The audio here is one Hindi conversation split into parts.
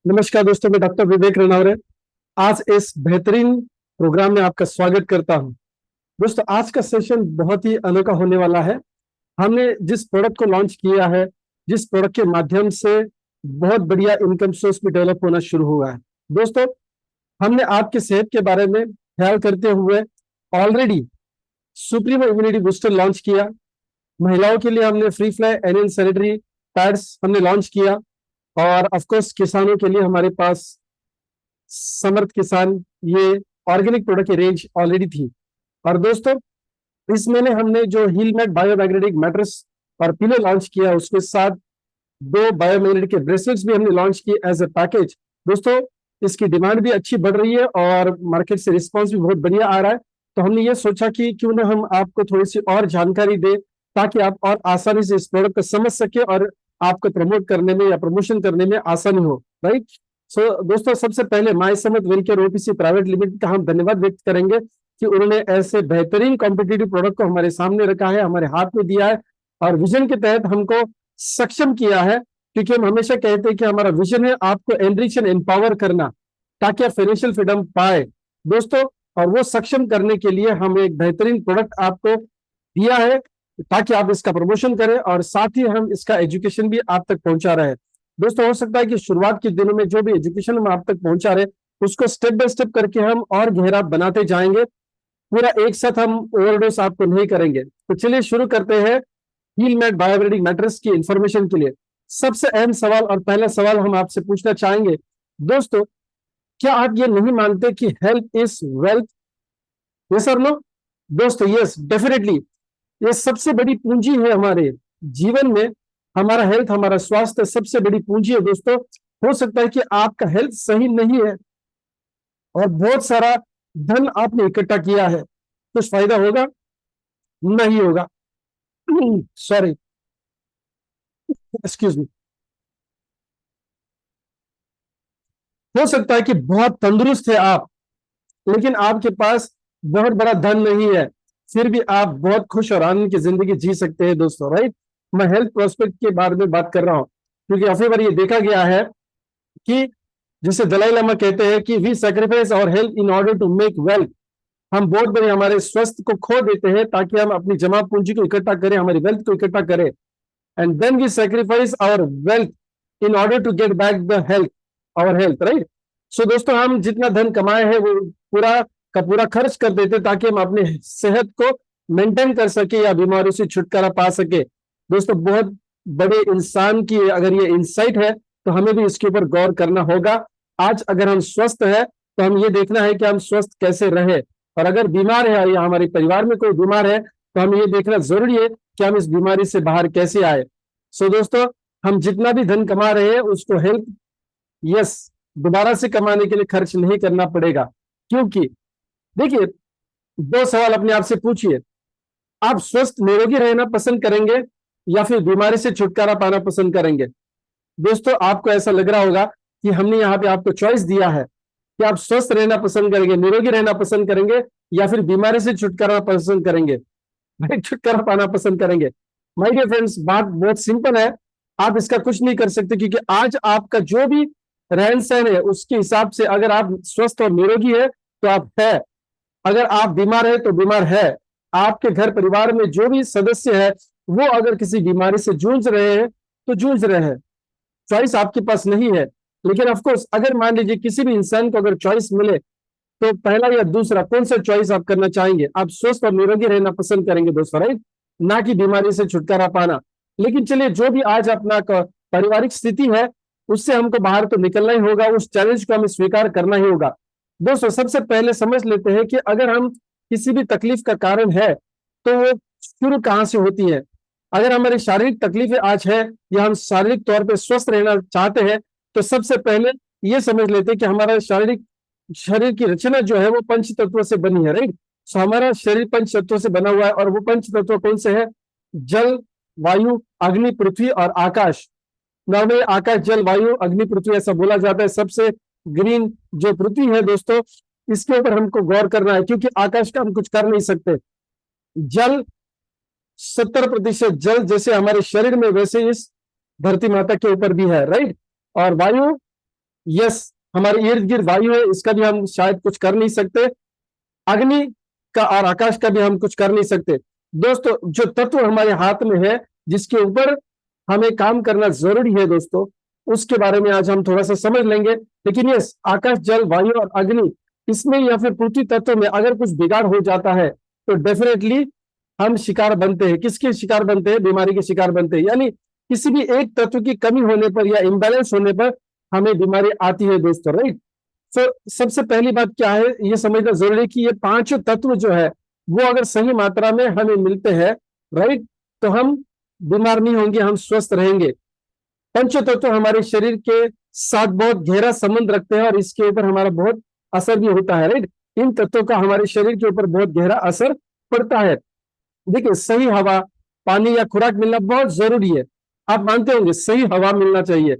नमस्कार दोस्तों, मैं डॉक्टर विवेक रनौरे आज इस बेहतरीन प्रोग्राम में आपका स्वागत करता हूं। दोस्तों, आज का सेशन बहुत ही अनोखा होने वाला है। हमने जिस प्रोडक्ट को लॉन्च किया है, जिस प्रोडक्ट के माध्यम से बहुत बढ़िया इनकम सोर्स भी डेवलप होना शुरू हुआ है। दोस्तों, हमने आपके सेहत के बारे में ख्याल करते हुए already supremo immunity booster launch किया। महिलाओं के लिए हमने free fly anion sanitary pads हमने लॉन्च किया। और ऑफ कोर्स किसानों के लिए हमारे पास समर्थ किसान ये ऑर्गेनिक प्रोडक्ट की रेंज ऑलरेडी थी। और दोस्तों, इस महीने हमने जो हीलमेट बायोमैग्नेटिक मैट्रेस और पिलो लॉन्च किया, उसके साथ दो बायोमैग्नेटिक के ब्रेसलेट्स भी हमने लॉन्च किए एज ए पैकेज। दोस्तों, इसकी डिमांड भी अच्छी बढ़ रही है और मार्केट से रिस्पॉन्स भी बहुत बढ़िया आ रहा है। तो हमने ये सोचा कि क्यों ना हम आपको थोड़ी सी और जानकारी दें ताकि आप और आसानी से इस प्रोडक्ट को समझ सके और आपको प्रमोट करने में या प्रमोशन करने में आसानी हो। राइट। सो दोस्तों, सबसे पहले my Samarth wellcare OPC private limited का हम धन्यवाद व्यक्त करेंगे कि उन्होंने ऐसे बेहतरीन कॉम्पिटिटिव प्रोडक्ट को हमारे सामने रखा है, हमारे हाथ में दिया है और विजन के तहत हमको सक्षम किया है। क्योंकि हम हमेशा कहते हैं कि हमारा विजन है आपको एनरिच एंड एम्पावर करना ताकि आप फाइनेंशियल फ्रीडम पाए दोस्तों। और वो सक्षम करने के लिए हम एक बेहतरीन प्रोडक्ट आपको दिया है ताकि आप इसका प्रमोशन करें और साथ ही हम इसका एजुकेशन भी आप तक पहुंचा रहे हैं। दोस्तों, हो सकता है कि शुरुआत के दिनों में जो भी एजुकेशन हम आप तक पहुंचा रहे उसको स्टेप बाय स्टेप करके हम और गहरा बनाते जाएंगे। पूरा एक साथ हम ओवरडोज आपको नहीं करेंगे। तो चलिए शुरू करते हैं हीलमेट बायोमैग्नेटिक मैट्रेस की इंफॉर्मेशन के लिए। सबसे अहम सवाल और पहला सवाल हम आपसे पूछना चाहेंगे दोस्तों, क्या आप ये नहीं मानते कि हेल्थ इज वेल्थ? यस और नो? दोस्तों, यस डेफिनेटली। ये सबसे बड़ी पूंजी है हमारे जीवन में। हमारा हेल्थ, हमारा स्वास्थ्य सबसे बड़ी पूंजी है दोस्तों। हो सकता है कि आपका हेल्थ सही नहीं है और बहुत सारा धन आपने इकट्ठा किया है, कुछ फायदा होगा? नहीं होगा। Sorry, excuse me. हो सकता है कि बहुत तंदुरुस्त है आप, लेकिन आपके पास बहुत बड़ा धन नहीं है, फिर भी आप बहुत खुश और आनंद की जिंदगी जी सकते हैं दोस्तों। राइट। मैं हेल्थ प्रोस्पेक्ट के बारे में बात कर रहा हूं क्योंकि काफी बार ये देखा गया है कि जिसे दलाई लामा कहते हैं कि we sacrifice our health in order to make wealth. हम बहुत बड़े हमारे स्वास्थ्य को खो देते हैं ताकि हम अपनी जमा पूंजी को इकट्ठा करें, हमारी वेल्थ को इकट्ठा करें। And then we sacrifice our wealth in order to get back the health, our health. Right. So दोस्तों, हम जितना धन कमाए हैं वो पूरा का पूरा खर्च कर देते ताकि हम अपने सेहत को मेंटेन कर सके या बीमारियों से छुटकारा पा सके। दोस्तों, बहुत बड़े इंसान की अगर ये इंसाइट है तो हमें भी इसके ऊपर गौर करना होगा। आज अगर हम स्वस्थ है तो हम ये देखना है कि हम स्वस्थ कैसे रहे, और अगर बीमार है या हमारे परिवार में कोई बीमार है तो हमें ये देखना जरूरी है कि हम इस बीमारी से बाहर कैसे आए। सो दोस्तों, हम जितना भी धन कमा रहे हैं उसको हेल्थ, यस, दोबारा से कमाने के लिए खर्च नहीं करना पड़ेगा। क्योंकि देखिए, दो सवाल अपने आप से पूछिए, आप स्वस्थ निरोगी रहना पसंद करेंगे या फिर बीमारी से छुटकारा पाना पसंद करेंगे? दोस्तों, आपको ऐसा लग रहा होगा कि हमने यहाँ पे आपको चॉइस दिया है कि आप स्वस्थ रहना पसंद करेंगे, निरोगी रहना पसंद करेंगे या फिर बीमारी से छुटकारा पसंद करेंगे, भाई छुटकारा पाना पसंद करेंगे। माय डियर फ्रेंड्स, बात बहुत सिंपल है। आप इसका कुछ नहीं कर सकते क्योंकि आज आपका जो भी रहन सहन है उसके हिसाब से अगर आप स्वस्थ और निरोगी है तो आप है, अगर आप बीमार है तो बीमार है। आपके घर परिवार में जो भी सदस्य है वो अगर किसी बीमारी से जूझ रहे हैं तो जूझ रहे हैं, चॉइस आपके पास नहीं है। लेकिन ऑफ कोर्स अगर मान लीजिए किसी भी इंसान को अगर चॉइस मिले तो पहला या दूसरा कौन सा चॉइस आप करना चाहेंगे? आप स्वस्थ और निरोगी रहना पसंद करेंगे दोस्तों, राइट, ना कि बीमारी से छुटकारा पाना। लेकिन चलिए, जो भी आज अपना पारिवारिक स्थिति है उससे हमको बाहर तो निकलना ही होगा, उस चैलेंज को हमें स्वीकार करना ही होगा। दोस्तों, सबसे पहले समझ लेते हैं कि अगर हम किसी भी तकलीफ का कारण है तो वो शुरू कहाँ से होती है। अगर हमारी शारीरिक तकलीफें आज है या हम शारीरिक तौर पे स्वस्थ रहना चाहते हैं तो सबसे पहले ये समझ लेते हैं कि हमारा शरीर की रचना जो है वो पंच तत्वों से बनी है। राइट। सो हमारा शरीर पंच तत्वों से बना हुआ है और वो पंच तत्व कौन से है? जल, वायु, अग्नि, पृथ्वी और आकाश। नॉर्मली आकाश, जल, वायु, अग्नि, पृथ्वी ऐसा बोला जाता है। सबसे ग्रीन जो पृथ्वी है दोस्तों, इसके ऊपर हमको गौर करना है क्योंकि आकाश का हम कुछ कर नहीं सकते। जल, 70% जल जैसे हमारे शरीर में वैसे इस धरती माता के ऊपर भी है। राइट। और वायु यस, हमारे इर्द गिर्द वायु है, इसका भी हम शायद कुछ कर नहीं सकते, अग्नि का और आकाश का भी हम कुछ कर नहीं सकते। दोस्तों, जो तत्व हमारे हाथ में है, जिसके ऊपर हमें काम करना जरूरी है दोस्तों, उसके बारे में आज हम थोड़ा सा समझ लेंगे। लेकिन यस, आकाश, जल, वायु और अग्नि, इसमें या फिर पृथ्वी तत्व में अगर कुछ बिगाड़ हो जाता है तो डेफिनेटली हम शिकार बनते हैं। किसके शिकार बनते हैं? बीमारी के शिकार बनते हैं। यानी किसी भी एक तत्व की कमी होने पर या इम्बैलेंस होने पर हमें बीमारी आती है दोस्तों, राइट। तो सबसे पहली बात क्या है, ये समझना जरूरी है कि ये पांचों तत्व जो है वो अगर सही मात्रा में हमें मिलते हैं, राइट, तो हम बीमार नहीं होंगे, हम स्वस्थ रहेंगे। पंच तत्व हमारे शरीर के साथ बहुत गहरा संबंध रखते हैं और इसके ऊपर हमारा बहुत असर भी होता है, राइट। इन तत्वों का हमारे शरीर के ऊपर बहुत गहरा असर पड़ता है। देखिए, सही हवा, पानी या खुराक मिलना बहुत जरूरी है। आप मानते होंगे सही हवा मिलना चाहिए।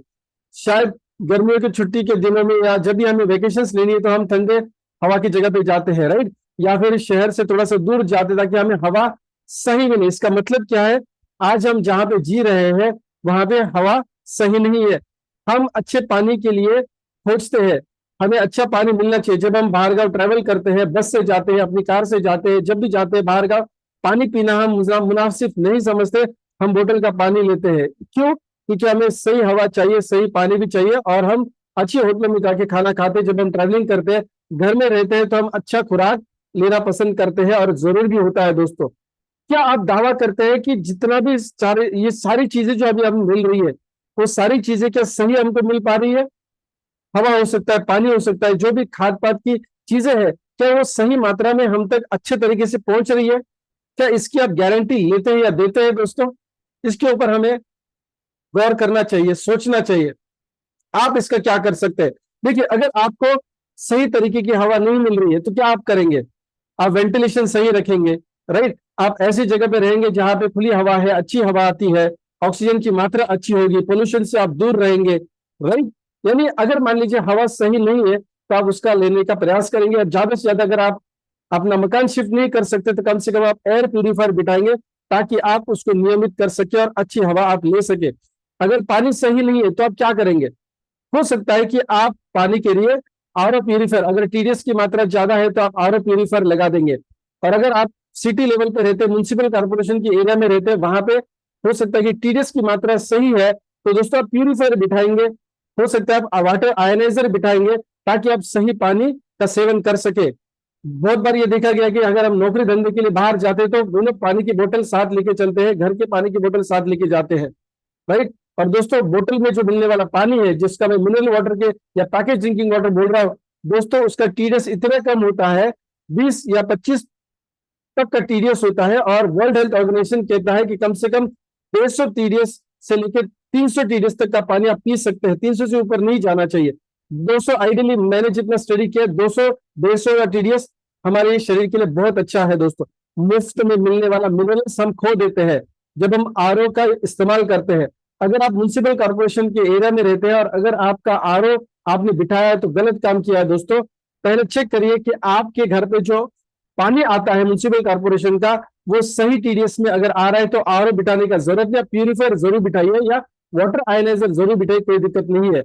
शायद गर्मियों की छुट्टी के दिनों में या जब भी हमें वेकेशंस लेनी है तो हम ठंडे हवा की जगह पे जाते हैं, राइट, या फिर शहर से थोड़ा सा दूर जाते ताकि हमें हवा सही मिले। इसका मतलब क्या है? आज हम जहाँ पे जी रहे हैं वहां पे हवा सही नहीं है। हम अच्छे पानी के लिए खोजते हैं, हमें अच्छा पानी मिलना चाहिए। जब हम बाहर गाँव ट्रैवल करते हैं, बस से जाते हैं, अपनी कार से जाते हैं, जब भी जाते हैं बाहर गाँव, पानी पीना हम मुनासिब नहीं समझते, हम बोतल का पानी लेते हैं। क्यों? क्योंकि हमें सही हवा चाहिए, सही पानी भी चाहिए, और हम अच्छे होटलों में जाके खाना खाते हैं। जब हम ट्रैवलिंग करते हैं, घर में रहते हैं, तो हम अच्छा खुराक लेना पसंद करते हैं, और जरूर भी होता है दोस्तों। क्या आप दावा करते हैं कि जितना भी सारे ये सारी चीजें जो अभी हमें मिल रही है, वो सारी चीजें क्या सही हमको मिल पा रही है? हवा हो सकता है, पानी हो सकता है, जो भी खाद पात की चीजें हैं, क्या वो सही मात्रा में हम तक अच्छे तरीके से पहुंच रही है? क्या इसकी आप गारंटी लेते हैं या देते हैं दोस्तों? इसके ऊपर हमें गौर करना चाहिए, सोचना चाहिए। आप इसका क्या कर सकते हैं? देखिए, अगर आपको सही तरीके की हवा नहीं मिल रही है तो क्या आप करेंगे? आप वेंटिलेशन सही रखेंगे, राइट। आप ऐसी जगह पे रहेंगे जहां पे खुली हवा है, अच्छी हवा आती है, ऑक्सीजन की मात्रा अच्छी होगी, पोल्यूशन से आप दूर रहेंगे, राइट। यानी अगर मान लीजिए हवा सही नहीं है तो आप उसका लेने का प्रयास करेंगे। और ज्यादा से ज्यादा अगर आप अपना मकान शिफ्ट नहीं कर सकते तो कम से कम आप एयर प्यूरिफायर बिठाएंगे ताकि आप उसको नियमित कर सके और अच्छी हवा आप ले सके। अगर पानी सही नहीं है तो आप क्या करेंगे? हो सकता है कि आप पानी के लिए आरओ प्यूरिफायर, अगर टीडीएस की मात्रा ज्यादा है तो आप आरओ प्यूरिफायर लगा देंगे। और अगर आप सिटी लेवल पे रहते हैं, म्यूनसिपल कॉर्पोरेशन की एरिया में रहते हैं, वहां पे हो सकता है कि टीडीएस की मात्रा सही है तो दोस्तों आप प्यूरिफायर बिठाएंगे। हो सकता है आप वाटर आयनाइजर बिठाएंगे ताकि आप सही पानी का सेवन कर सके। बहुत बार ये देखा गया कि अगर हम नौकरी धंधे के लिए बाहर जाते हैं तो वो लोग पानी की बोतल साथ लेके चलते हैं, घर के पानी की बोतल साथ लेके जाते हैं, राइट। और दोस्तों, बोतल में जो मिलने वाला पानी है, जिसका मैं मिनरल वाटर के या पैकेज ड्रिंकिंग वाटर बोल रहा हूँ दोस्तों, उसका टीडीएस इतना कम होता है, 20 या 25 तक का टीडीएस होता है। और वर्ल्ड हेल्थ ऑर्गेनाइजेशन कहता है कि कम से कम 150 टीडीएस से लेकर 300 टीडीएस तक का पानी आप पी सकते हैं। 300 से ऊपर नहीं जाना चाहिए। 200 आइडियली, मैंने जितना स्टडी किया, 200 150 या टीडीएस हमारे शरीर के लिए बहुत अच्छा है दोस्तों। मुफ्त में मिलने वाला मिनरल्स हम खो देते हैं जब हम आरओ का इस्तेमाल करते हैं। अगर आप म्यूनसिपल कॉर्पोरेशन के एरिया में रहते हैं और अगर आपका आरओ आपने बिठाया है तो गलत काम किया है दोस्तों। पहले चेक करिए कि आपके घर पे जो पानी आता है म्यूनसिपल कॉर्पोरेशन का, वो सही टीडीएस में अगर आ रहा है तो आरओ बिठाने का जरूरत नहीं, प्यूरिफायर जरूर बिठाइए या वाटर आयनाइजर जरूर बिठाइए, कोई दिक्कत नहीं है।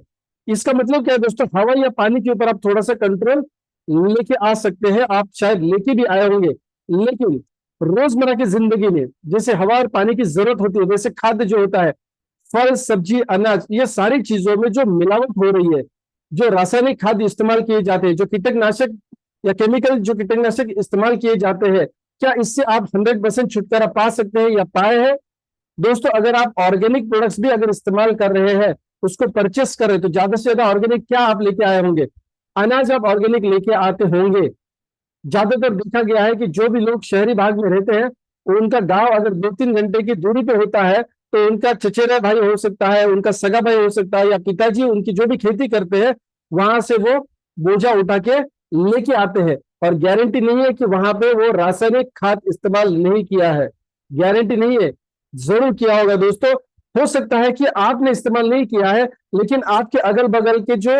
इसका मतलब क्या है दोस्तों? हवा या पानी के ऊपर आप थोड़ा सा कंट्रोल लेके आ सकते हैं, आप शायद लेके भी आए होंगे। लेकिन रोजमर्रा की जिंदगी में जैसे हवा और पानी की जरूरत होती है, वैसे खाद्य जो होता है, फल, सब्जी, अनाज, ये सारी चीजों में जो मिलावट हो रही है, जो रासायनिक खाद्य इस्तेमाल किए जाते हैं, जो कीटनाशक या केमिकल जो कीटनाशक इस्तेमाल किए जाते हैं, क्या इससे आप 100% छुटकारा पा सकते हैं या पाए हैं? दोस्तों, अगर आप ऑर्गेनिक प्रोडक्ट्स भी अगर इस्तेमाल कर रहे हैं, उसको परचेस कर रहे हैं, तो ज्यादा से ज्यादा ऑर्गेनिक क्या आप लेके आए होंगे? अनाज आप ऑर्गेनिक लेके आते होंगे। ज्यादातर देखा गया है कि जो भी लोग शहरी भाग में रहते हैं, उनका गांव अगर 2-3 घंटे की दूरी पे होता है तो उनका चचेरा भाई हो सकता है, उनका सगा भाई हो सकता है, या पिताजी उनकी जो भी खेती करते हैं वहां से वो बोझा उठा के लेके आते हैं। और गारंटी नहीं है कि वहां पे वो रासायनिक खाद इस्तेमाल नहीं किया है, गारंटी नहीं है, जरूर किया होगा दोस्तों। हो सकता है कि आपने इस्तेमाल नहीं किया है, लेकिन आपके अगल बगल के जो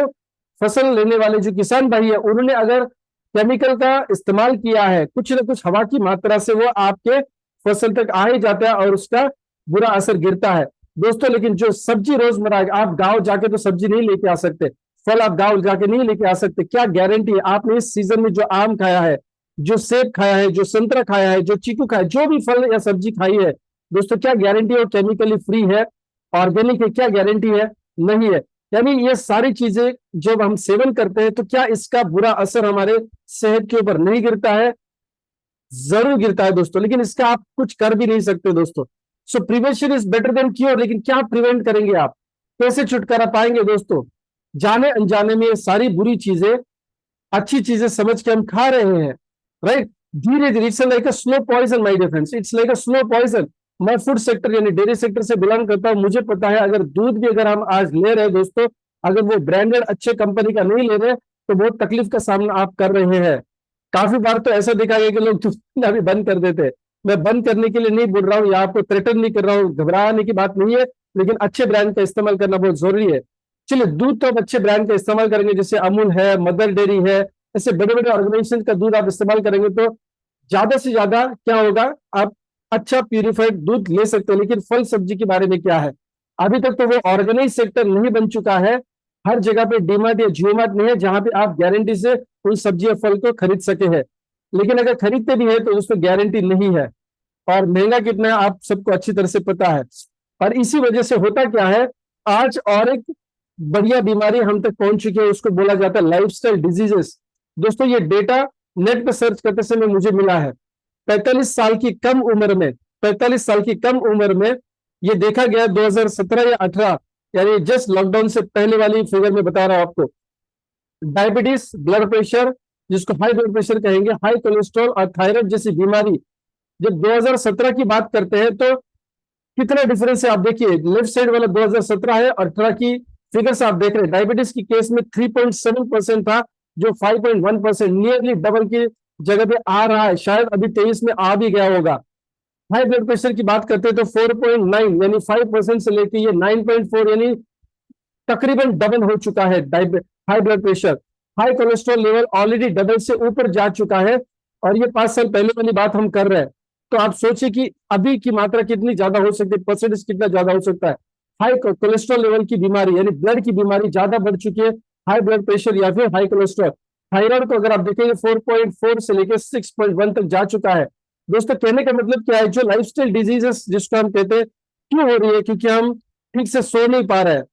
फसल लेने वाले जो किसान भाई है, उन्होंने अगर केमिकल का इस्तेमाल किया है, कुछ ना कुछ हवा की मात्रा से वो आपके फसल तक आ ही जाता है और उसका बुरा असर गिरता है दोस्तों। लेकिन जो सब्जी रोजमर्रा, आप गांव जाके तो सब्जी नहीं लेके आ सकते, फल आप गांव जाके नहीं लेके आ सकते। क्या गारंटी है आपने इस सीजन में जो आम खाया है, जो सेब खाया है, जो संतरा खाया है, जो चीकू खाया है, जो भी फल या सब्जी खाई है दोस्तों, क्या गारंटी है वो केमिकली फ्री है, ऑर्गेनिक है? क्या गारंटी है? नहीं है। यानी ये सारी चीजें जब हम सेवन करते हैं तो क्या इसका बुरा असर हमारे सेहत के ऊपर नहीं गिरता है? जरूर गिरता है दोस्तों, लेकिन इसका आप कुछ कर भी नहीं सकते दोस्तों। सो prevention is better than cure. लेकिन क्या प्रिवेंट करेंगे आप? कैसे छुटकारा पाएंगे दोस्तों? जाने अनजाने में ये सारी बुरी चीजें अच्छी चीजें समझ के हम खा रहे हैं, राइट? धीरे धीरे, it's like a slow poison my dear friends, it's like a slow poison. मैं फूड सेक्टर यानी डेयरी सेक्टर से बिलोंग करता हूं, मुझे पता है अगर दूध भी अगर हम आज ले रहे हैं दोस्तों, अगर वो ब्रांडेड अच्छे कंपनी का नहीं ले रहे तो बहुत तकलीफ का सामना आप कर रहे हैं। काफी बार तो ऐसा देखा गया कि लोग दूध अभी बंद कर देते हैं। मैं बंद करने के लिए नहीं बोल रहा हूँ या आपको थ्रेटन नहीं कर रहा हूँ, घबराने की बात नहीं है, लेकिन अच्छे ब्रांड का इस्तेमाल करना बहुत जरूरी है। चलिए, दूध तो आप अच्छे ब्रांड का इस्तेमाल करेंगे, जैसे अमूल है, मदर डेयरी है, ऐसे बड़े बड़े ऑर्गेनाइजेशन का दूध आप इस्तेमाल करेंगे तो ज्यादा से ज्यादा क्या होगा, आप अच्छा प्यूरिफाइड दूध ले सकते हैं। लेकिन फल सब्जी के बारे में क्या है? अभी तक तो वो ऑर्गेनाइज सेक्टर नहीं बन चुका है, हर जगह पे डीमार्ट या जियोमार्ट नहीं है जहां पे आप गारंटी से उन सब्जी या फल को खरीद सके हैं। लेकिन अगर खरीदते भी है तो उसमें गारंटी नहीं है, और महंगा कितना है आप सबको अच्छी तरह से पता है। और इसी वजह से होता क्या है, आज और एक बढ़िया बीमारी हम तक पहुंच चुकी है, उसको बोला जाता है लाइफस्टाइल डिजीजेस। दोस्तों ये डेटा नेट पर सर्च करते समय मुझे मिला है, 45 साल की कम उम्र में, 45 साल की कम उम्र में ये देखा गया 2017 या 18, यानी जस्ट लॉकडाउन से पहले वाली फिगर में बता रहा हूं आपको। डायबिटीज, ब्लड प्रेशर, जिसको हाई ब्लड प्रेशर कहेंगे, हाई कोलेस्ट्रॉल और थायराइड जैसी बीमारी, जब 2017 की बात करते हैं तो कितना डिफरेंस है आप देखिए। लेफ्ट साइड वाला 2017 है और 18 की फिगर्स आप देख रहे हैं। डायबिटीज की केस में 3.7% था, जो 5.1%, नियरली डबल की जगह पे आ रहा है, शायद अभी 23 में आ भी गया होगा। हाई ब्लड प्रेशर की बात करते हैं तो 4.9 यानी 5% से लेकर ये 9.4 यानी तकरीबन डबल हो चुका है high blood pressure. High cholesterol level already double से ऊपर जा चुका है, और ये 5 साल पहले वाली बात हम कर रहे हैं। तो आप सोचिए कि अभी की मात्रा कितनी ज्यादा हो सकती है, परसेंटेज कितना ज्यादा हो सकता है। हाई कोलेस्ट्रॉल लेवल की बीमारी यानी ब्लड की बीमारी ज्यादा बढ़ चुकी है, हाई ब्लड प्रेशर या फिर हाई कोलेस्ट्रॉल। थायराइड को अगर आप देखेंगे 4.4 से लेकर 6.1 तक जा चुका है। दोस्तों कहने का मतलब क्या है, जो लाइफस्टाइल डिजीजेस जिसको हम कहते हैं, क्यों हो रही है? क्योंकि हम ठीक से सो नहीं पा रहे हैं।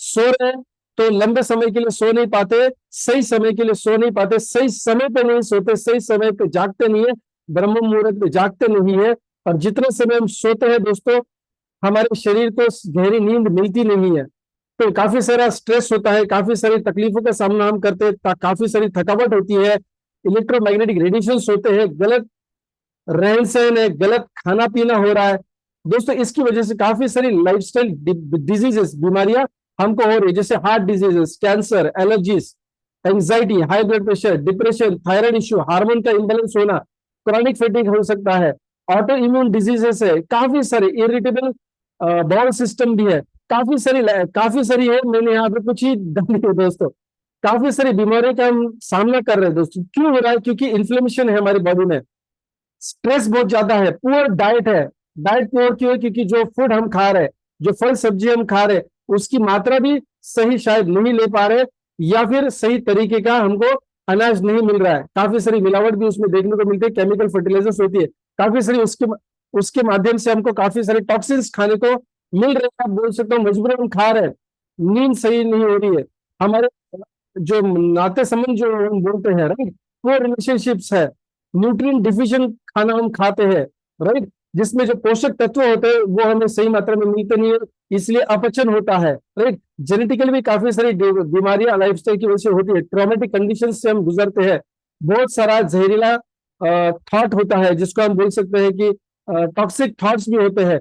सो रहे हैं तो लंबे समय के लिए सो नहीं पाते, सही समय के लिए सो नहीं पाते, सही समय पे नहीं सोते, सही समय पे जागते नहीं है, ब्रह्म मुहूर्त में जागते नहीं है। और जितने समय हम सोते हैं दोस्तों, हमारे शरीर को गहरी नींद मिलती नहीं है, तो काफी सारा स्ट्रेस होता है, काफी सारी तकलीफों का सामना हम करते हैं, काफी सारी थकावट होती है, इलेक्ट्रोमैग्नेटिक रेडिएशन होते हैं, गलत रहन सहन है, गलत खाना पीना हो रहा है दोस्तों। इसकी वजह से काफी सारी लाइफस्टाइल डिजीजेस, बीमारियां हमको हो रही है, जैसे heart diseases, cancer, allergies, anxiety, high blood pressure, depression, thyroid issue, hormone का इम्बेलेंस होना, क्रॉनिक फैटिग हो सकता है, ऑटो इम्यून डिजीजेस है, काफी सारे इरिटेबल बॉल सिस्टम भी है, काफी सारी है। मैंने यहाँ पे कुछ ही डाली है दोस्तों। काफी सारी बीमारियों का हम सामना कर रहे हैं दोस्तों। क्यों हो रहा है? क्योंकि इन्फ्लेमेशन है हमारी बॉडी में, स्ट्रेस बहुत ज्यादा है, पुअर डाइट है। डाइट पुअर क्यों है? क्योंकि जो फूड हम खा रहे हैं, जो फल सब्जी हम खा रहे हैं, उसकी मात्रा भी सही शायद नहीं ले पा रहे, या फिर सही तरीके का हमको अनाज नहीं मिल रहा है। काफी सारी मिलावट भी उसमें देखने को मिलती है, केमिकल फर्टिलाइजर्स होती है काफी सारी, उसके उसके माध्यम से हमको काफी सारे टॉक्सिन्स खाने को मिल रहे हैं। आप बोल सकते हो मजबूरन हम खा रहे हैं, नींद सही नहीं हो रही है, हमारे जो नाते संबंध जो हम बोलते हैं, राइट, वो रिलेशनशिप्स है, न्यूट्रिएंट डिफिशिएंट खाना हम खाते हैं, राइट, जिसमें जो पोषक तत्व होते हैं वो हमें सही मात्रा में मिलते नहीं है, इसलिए अपचन होता है, राइट। जेनेटिकली भी काफी सारी बीमारियां लाइफस्टाइल की वजह से होती है, ट्रॉमेटिक कंडीशन से हम गुजरते हैं, बहुत सारा जहरीला थॉट होता है, जिसको हम बोल सकते हैं कि टॉक्सिक थॉट्स भी होते हैं।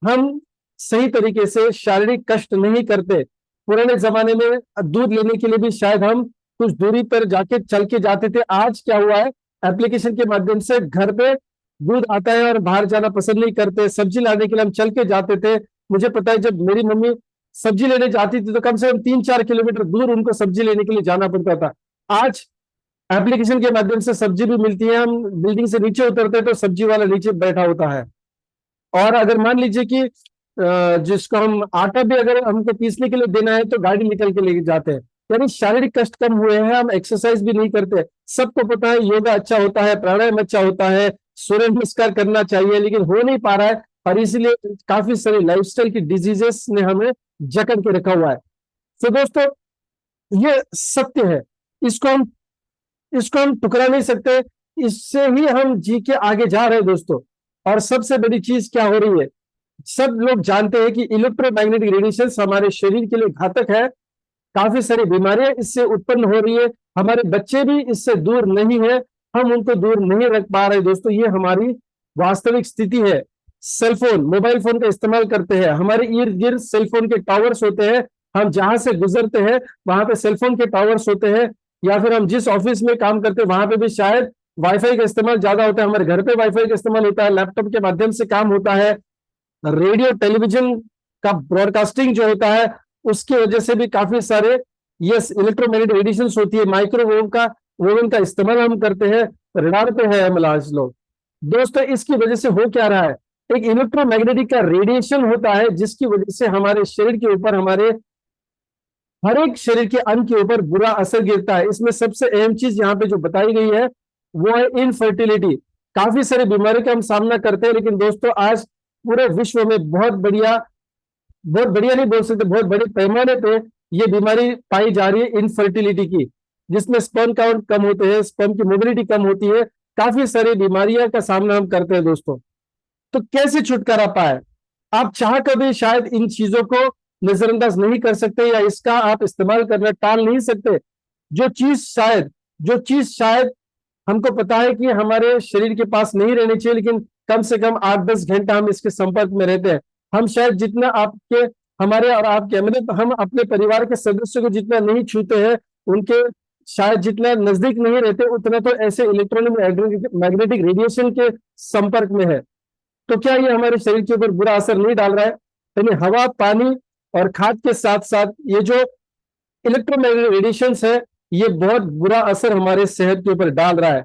हम सही तरीके से शारीरिक कष्ट नहीं करते। पुराने जमाने में दूध लेने के लिए भी शायद हम कुछ दूरी पर जाके चल के जाते थे। आज क्या हुआ है, एप्लीकेशन के माध्यम से घर पे दूध आता है और बाहर जाना पसंद नहीं करते। सब्जी लाने के लिए हम चल के जाते थे। मुझे पता है जब मेरी मम्मी सब्जी लेने जाती थी तो कम से कम 3-4 किलोमीटर दूर उनको सब्जी लेने के लिए जाना पड़ता था। आज एप्लीकेशन के माध्यम से सब्जी भी मिलती है, हम बिल्डिंग से नीचे उतरते हैं तो सब्जी वाला नीचे बैठा होता है। और अगर मान लीजिए कि जिसको हम आटा भी अगर हमको पीसने के लिए देना है तो गाड़ी निकल के लेके जाते हैं। यानी शारीरिक कष्ट कम हुए हैं, हम एक्सरसाइज भी नहीं करते। सबको पता है योगा अच्छा होता है, प्राणायाम अच्छा होता है, सूर्य नमस्कार करना चाहिए, लेकिन हो नहीं पा रहा है, और इसीलिए काफी सारे लाइफस्टाइल की डिजीजेस ने हमें जकड़ के रखा हुआ है। तो दोस्तों ये सत्य है, इसको हम इसको हम टुकरा नहीं सकते, इससे ही हम जी के आगे जा रहे हैं दोस्तों। और सबसे बड़ी चीज क्या हो रही है, सब लोग जानते हैं कि इलेक्ट्रोमैग्नेटिक रेडिएशन हमारे शरीर के लिए घातक है, काफी सारी बीमारियां इससे उत्पन्न हो रही है, हमारे बच्चे भी इससे दूर नहीं है, हम उनको दूर नहीं रख पा रहे दोस्तों, ये हमारी वास्तविक स्थिति है। सेलफोन, मोबाइल फोन का इस्तेमाल करते हैं, हमारे इर्द गिर्द सेलफोन के टावर्स होते हैं, हम जहां से गुजरते हैं वहां पे सेलफोन के टावर्स होते हैं, या फिर हम जिस ऑफिस में काम करते हैं वहां पे भी शायद वाईफाई का इस्तेमाल ज्यादा होता है, हमारे घर पे वाईफाई का इस्तेमाल होता है, लैपटॉप के माध्यम से काम होता है, रेडियो टेलीविजन का ब्रॉडकास्टिंग जो होता है उसकी वजह से भी काफी सारे यस इलेक्ट्रोमैग्नेटिक रेडिएशन होती है, माइक्रोवेव का ओवन का इस्तेमाल हम करते हैं, रडार पे है हम आज लोग। दोस्तों इसकी वजह से हो क्या रहा है, एक इलेक्ट्रोमैग्नेटिक का रेडिएशन होता है जिसकी वजह से हमारे शरीर के ऊपर, हमारे हर एक शरीर के अंग के ऊपर बुरा असर गिरता है। इसमें सबसे अहम चीज यहाँ पे जो बताई गई है वो है इनफर्टिलिटी। काफी सारी बीमारियों का हम सामना करते हैं, लेकिन दोस्तों आज पूरे विश्व में बहुत बढ़िया नहीं बोल सकते, बहुत बड़े पैमाने पे ये बीमारी पाई जा रही है इनफर्टिलिटी की, जिसमें स्पर्म काउंट कम होते हैं, स्पर्म की मोबिलिटी कम होती है, काफी सारी बीमारियों का सामना हम करते हैं दोस्तों। तो कैसे छुटकारा पाए, आप चाह कर भी शायद इन चीजों को नजरअंदाज नहीं कर सकते, या इसका आप इस्तेमाल करना टाल नहीं सकते। जो चीज शायद हमको पता है कि हमारे शरीर के पास नहीं रहनी चाहिए, लेकिन कम से कम 8-10 घंटा हम इसके संपर्क में रहते हैं। हम शायद जितना आपके, हमारे और आपके, मतलब हम अपने परिवार के सदस्यों को जितना नहीं छूते हैं, उनके शायद जितना नजदीक नहीं रहते, उतना तो ऐसे इलेक्ट्रोनिक मैग्नेटिक रेडिएशन के संपर्क में है। तो क्या ये हमारे शरीर के ऊपर बुरा असर नहीं डाल रहा है? यानी हवा, पानी और खाद के साथ साथ ये जो इलेक्ट्रोमैग्नेटिक रेडिएशन है, ये बहुत बुरा असर हमारे सेहत के ऊपर डाल रहा है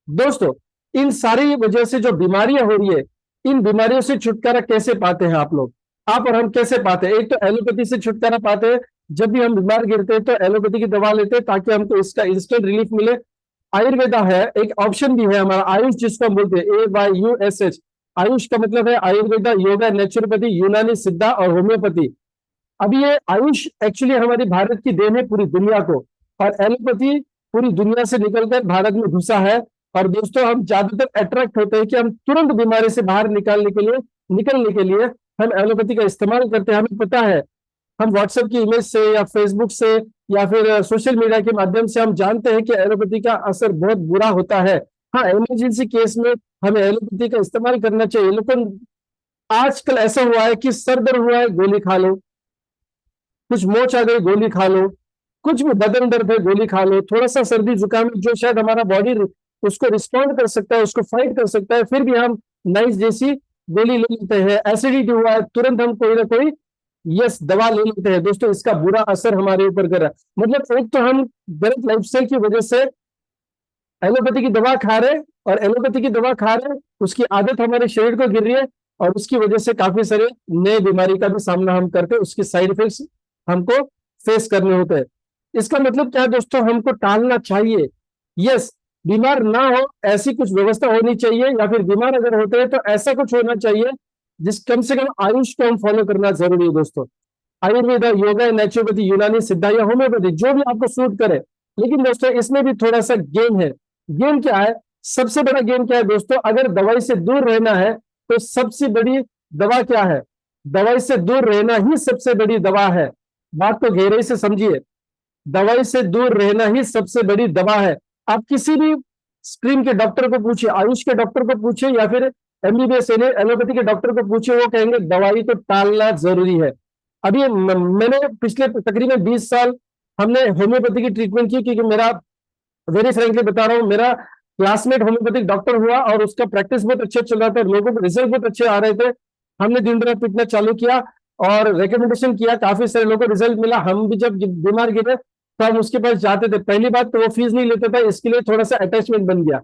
दोस्तों। इन सारी वजह से जो बीमारियां हो रही है, इन बीमारियों से छुटकारा कैसे पाते हैं आप लोग, आप और हम कैसे पाते हैं? एक तो एलोपैथी से छुटकारा पाते हैं, जब भी हम बीमार गिरते हैं तो एलोपैथी की दवा लेते हैं ताकि हमको इसका इंस्टेंट रिलीफ मिले। आयुर्वेदा है, एक ऑप्शन भी है हमारा आयुष, जिसको हम बोलते हैं AYUSH। आयुष का मतलब है आयुर्वेदा, योगा, नेचुरोपैथी, यूनानी, सिद्धा और होम्योपैथी। अब ये आयुष एक्चुअली हमारी भारत की देन है पूरी दुनिया को, और एलोपैथी पूरी दुनिया से निकलकर भारत में घुसा है। और दोस्तों हम ज्यादातर अट्रैक्ट होते हैं कि हम तुरंत बीमारी से बाहर निकलने के लिए हम एलोपैथी का इस्तेमाल करते हैं। हमें पता है, हम व्हाट्सएप की इमेज से या फेसबुक से या फिर सोशल मीडिया के माध्यम से हम जानते हैं कि एलोपैथी का असर बहुत बुरा होता है। हाँ, इमरजेंसी केस में हमें एलोपैथी का इस्तेमाल करना चाहिए, लेकिन आजकल ऐसा हुआ है कि सर दर्द हुआ है गोली खा लो, कुछ मोच आ गई गोली खा लो, कुछ भी बदन दर्द है गोली खा लो, थोड़ा सा सर्दी जुकाम जो शायद हमारा बॉडी उसको रिस्पॉन्ड कर सकता है, उसको फाइट कर सकता है, फिर भी हम नाइस जैसी गोली ले लेते हैं। एसिडिटी हुआ है, तुरंत हम कोई ना कोई यस दवा ले लेते हैं दोस्तों, इसका बुरा असर हमारे ऊपर कर रहा है। मतलब एक तो हम गलत लाइफस्टाइल की वजह से एलोपैथी की दवा खा रहे हैं, और एलोपैथी की दवा खा रहे हैं, उसकी आदत हमारे शरीर को गिर रही है, और उसकी वजह से काफी सारे नए बीमारी का भी सामना हम करते हैं, उसकी साइड इफेक्ट्स हमको फेस करने होते हैं। इसका मतलब क्या है दोस्तों, हमको टालना चाहिए। यस, बीमार ना हो ऐसी कुछ व्यवस्था होनी चाहिए, या फिर बीमार अगर होते हैं तो ऐसा कुछ होना चाहिए जिस कम से कम आयुष को हम फॉलो करना जरूरी है दोस्तों। आयुर्वेदा, योगा, नेचुरोपैथी, यूनानी, सिद्धा या होम्योपैथी, जो भी आपको सूट करे। लेकिन दोस्तों इसमें भी थोड़ा सा गेम है। गेम क्या है? सबसे बड़ा गेम क्या है दोस्तों, अगर दवाई से दूर रहना है तो सबसे बड़ी दवा क्या है? दवाई से दूर रहना ही सबसे बड़ी दवा है। बात को गहराई से समझिए, दवाई से दूर रहना ही सबसे बड़ी दवा है। आप किसी भी स्ट्रीम के डॉक्टर को पूछिए, आयुष के डॉक्टर को पूछिए या फिर MBBS एलोपैथी के डॉक्टर को पूछिए, वो कहेंगे दवाई तो टालना जरूरी है। अभी मैंने पिछले तकरीबन 20 साल हमने होम्योपैथी की ट्रीटमेंट की, क्योंकि मेरा, वेरी फ्रेंकली बता रहा हूँ, मेरा क्लासमेट होम्योपैथिक डॉक्टर हुआ और उसका प्रैक्टिस बहुत अच्छे चल रहा था, लोगों को रिजल्ट बहुत अच्छे आ रहे थे। हमने दिन रात पीटना चालू किया और रिकमेंडेशन किया, काफी सारे लोगों को रिजल्ट मिला। हम भी जब बीमार गिरे तो हम उसके पास जाते थे। पहली बात तो वो फीस नहीं लेता था, इसके लिए थोड़ा सा अटैचमेंट बन गया।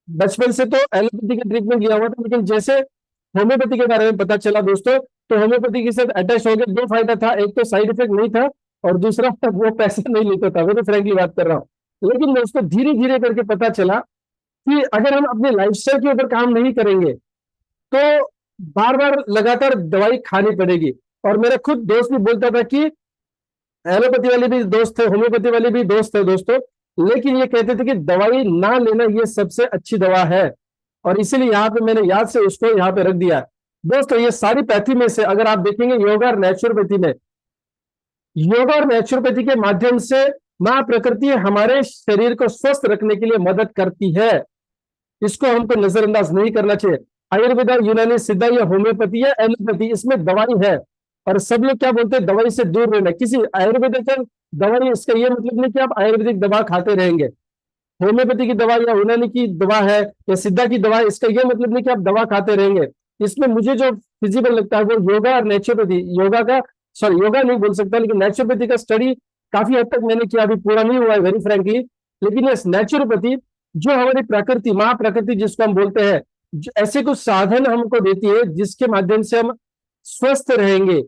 बचपन से तो एलोपैथी का ट्रीटमेंट किया हुआ था, लेकिन जैसे होम्योपैथी के बारे में पता चला दोस्तों, तो होम्योपैथी के साथ अटैच हो गए। दो फायदा था, एक तो साइड इफेक्ट नहीं था, और दूसरा वो पैसे नहीं लेता था, मैं तो फ्रेंकली बात कर रहा हूँ। लेकिन दोस्तों धीरे धीरे करके पता चला कि अगर हम अपने लाइफस्टाइल के ऊपर काम नहीं करेंगे तो बार बार लगातार दवाई खानी पड़ेगी। और मेरा खुद दोस्त भी बोलता था कि एलोपैथी वाले भी दोस्त थे, होम्योपैथी वाले भी दोस्त थे दोस्तों, लेकिन ये कहते थे कि दवाई ना लेना ये सबसे अच्छी दवा है। और इसीलिए यहाँ पे मैंने याद से उसको यहाँ पे रख दिया। दोस्तों ये सारी पैथी में से अगर आप देखेंगे योगा और नेचुरोपैथी में, योगा और नेचुरोपैथी के माध्यम से माँ प्रकृति हमारे शरीर को स्वस्थ रखने के लिए मदद करती है। इसको हमको नजरअंदाज नहीं करना चाहिए। आयुर्वेदा, यूनानी, सिद्धा या होम्योपैथी या एलोपैथी, इसमें दवाई है। और सब लोग क्या बोलते हैं, दवाई से दूर रहना। किसी आयुर्वेदिक का दवाई, इसका ये मतलब नहीं कि आप आयुर्वेदिक दवा खाते रहेंगे। होम्योपैथी की दवा या यूनानी की दवा है या सिद्धा की दवा, इसका ये मतलब नहीं कि आप दवा खाते रहेंगे। इसमें मुझे जो फिजिबल लगता है वो योगा और नेचुरोपैथी, योगा का, सॉरी योगा नहीं बोल सकता, लेकिन नेचुरोपैथी का स्टडी काफी हद तक मैंने किया, अभी पूरा नहीं हुआ है वेरी फ्रेंकली। लेकिन ये नेचुरोपैथी जो हमारी प्रकृति, माँ प्रकृति जिसको हम बोलते हैं, ऐसे कुछ साधन हमको देती है जिसके माध्यम से हम स्वस्थ रहेंगे,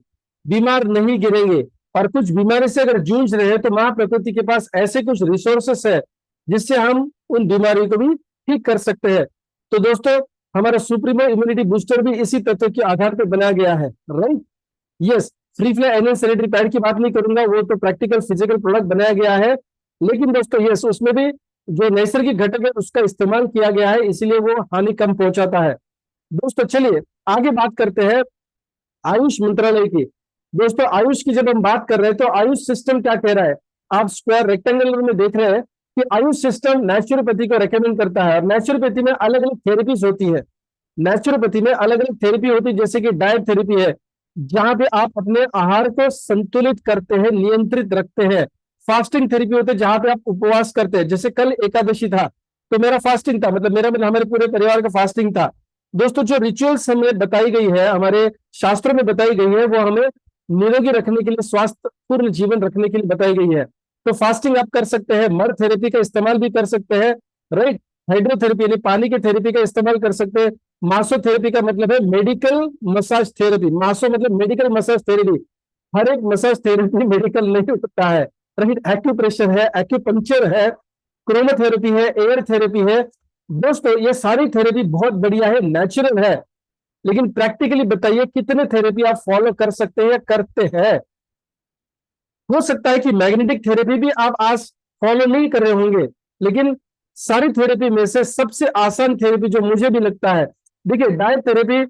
बीमार नहीं गिरेंगे। और कुछ बीमारी से अगर जूझ रहे हैं तो माँ प्रकृति के पास ऐसे कुछ रिसोर्सेस है जिससे हम उन बीमारियों को भी ठीक कर सकते हैं। तो दोस्तों हमारा सुप्रीमो इम्यूनिटी बूस्टर भी इसी तत्व के आधार पर बनाया गया है, right. Yes, free fly NL sanitary pad की बात नहीं करूंगा, वो तो प्रैक्टिकल फिजिकल प्रोडक्ट बनाया गया है। लेकिन दोस्तों यस, उसमें भी जो नैसर्गिक घटक है उसका इस्तेमाल किया गया है, इसीलिए वो हानि कम पहुंचाता है। दोस्तों चलिए आगे बात करते हैं आयुष मंत्रालय की। दोस्तों आयुष की जब हम बात कर रहे हैं तो आयुष सिस्टम क्या कह रहा है, आप स्क्वायर रेक्टेंगुलर में देख रहे हैं कि आयुष सिस्टम नेचुरोपैथी को रेकमेंड करता है। और नेचुरोपैथी में अलग अलग थेरेपीज होती है। नेचुरोपैथी में अलग अलग थेरेपी होती है, जैसे कि डाइट थेरेपी है, जहां पे आप अपने आहार को संतुलित करते हैं, नियंत्रित रखते हैं। फास्टिंग थेरेपी होते हैं जहां पे आप उपवास करते हैं, जैसे कल एकादशी था तो मेरा फास्टिंग था, मतलब हमारे पूरे परिवार का फास्टिंग था। दोस्तों जो रिचुअल्स हमें बताई गई है, हमारे शास्त्रों में बताई गई है, वो हमें निरोगी रखने के लिए, स्वास्थ्य पूर्ण जीवन रखने के लिए बताई गई है। तो फास्टिंग आप कर सकते हैं, मर थेरेपी का इस्तेमाल भी कर सकते हैं, राइट। हाइड्रोथेरेपी यानी पानी की थेरेपी का इस्तेमाल कर सकते हैं। मासो थेरेपी का मतलब है मेडिकल मसाज थेरेपी, मासो मतलब मेडिकल मसाज थेरेपी। हर एक मसाज थेरेपी मेडिकल नहीं होता है, राइट। एक्यूप्रेशर है, एक्यूपंक्चर है, क्रोमोथेरेपी है, एयर थेरेपी है। दोस्तों ये सारी थेरेपी बहुत बढ़िया है, नेचुरल है। लेकिन प्रैक्टिकली बताइए कितने थेरेपी आप फॉलो कर सकते हैं या करते हैं। हो सकता है कि मैग्नेटिक थेरेपी भी आप आज फॉलो नहीं कर रहे होंगे, लेकिन सारी थेरेपी में से सबसे आसान थेरेपी जो मुझे भी लगता है, देखिए डाइट थेरेपी,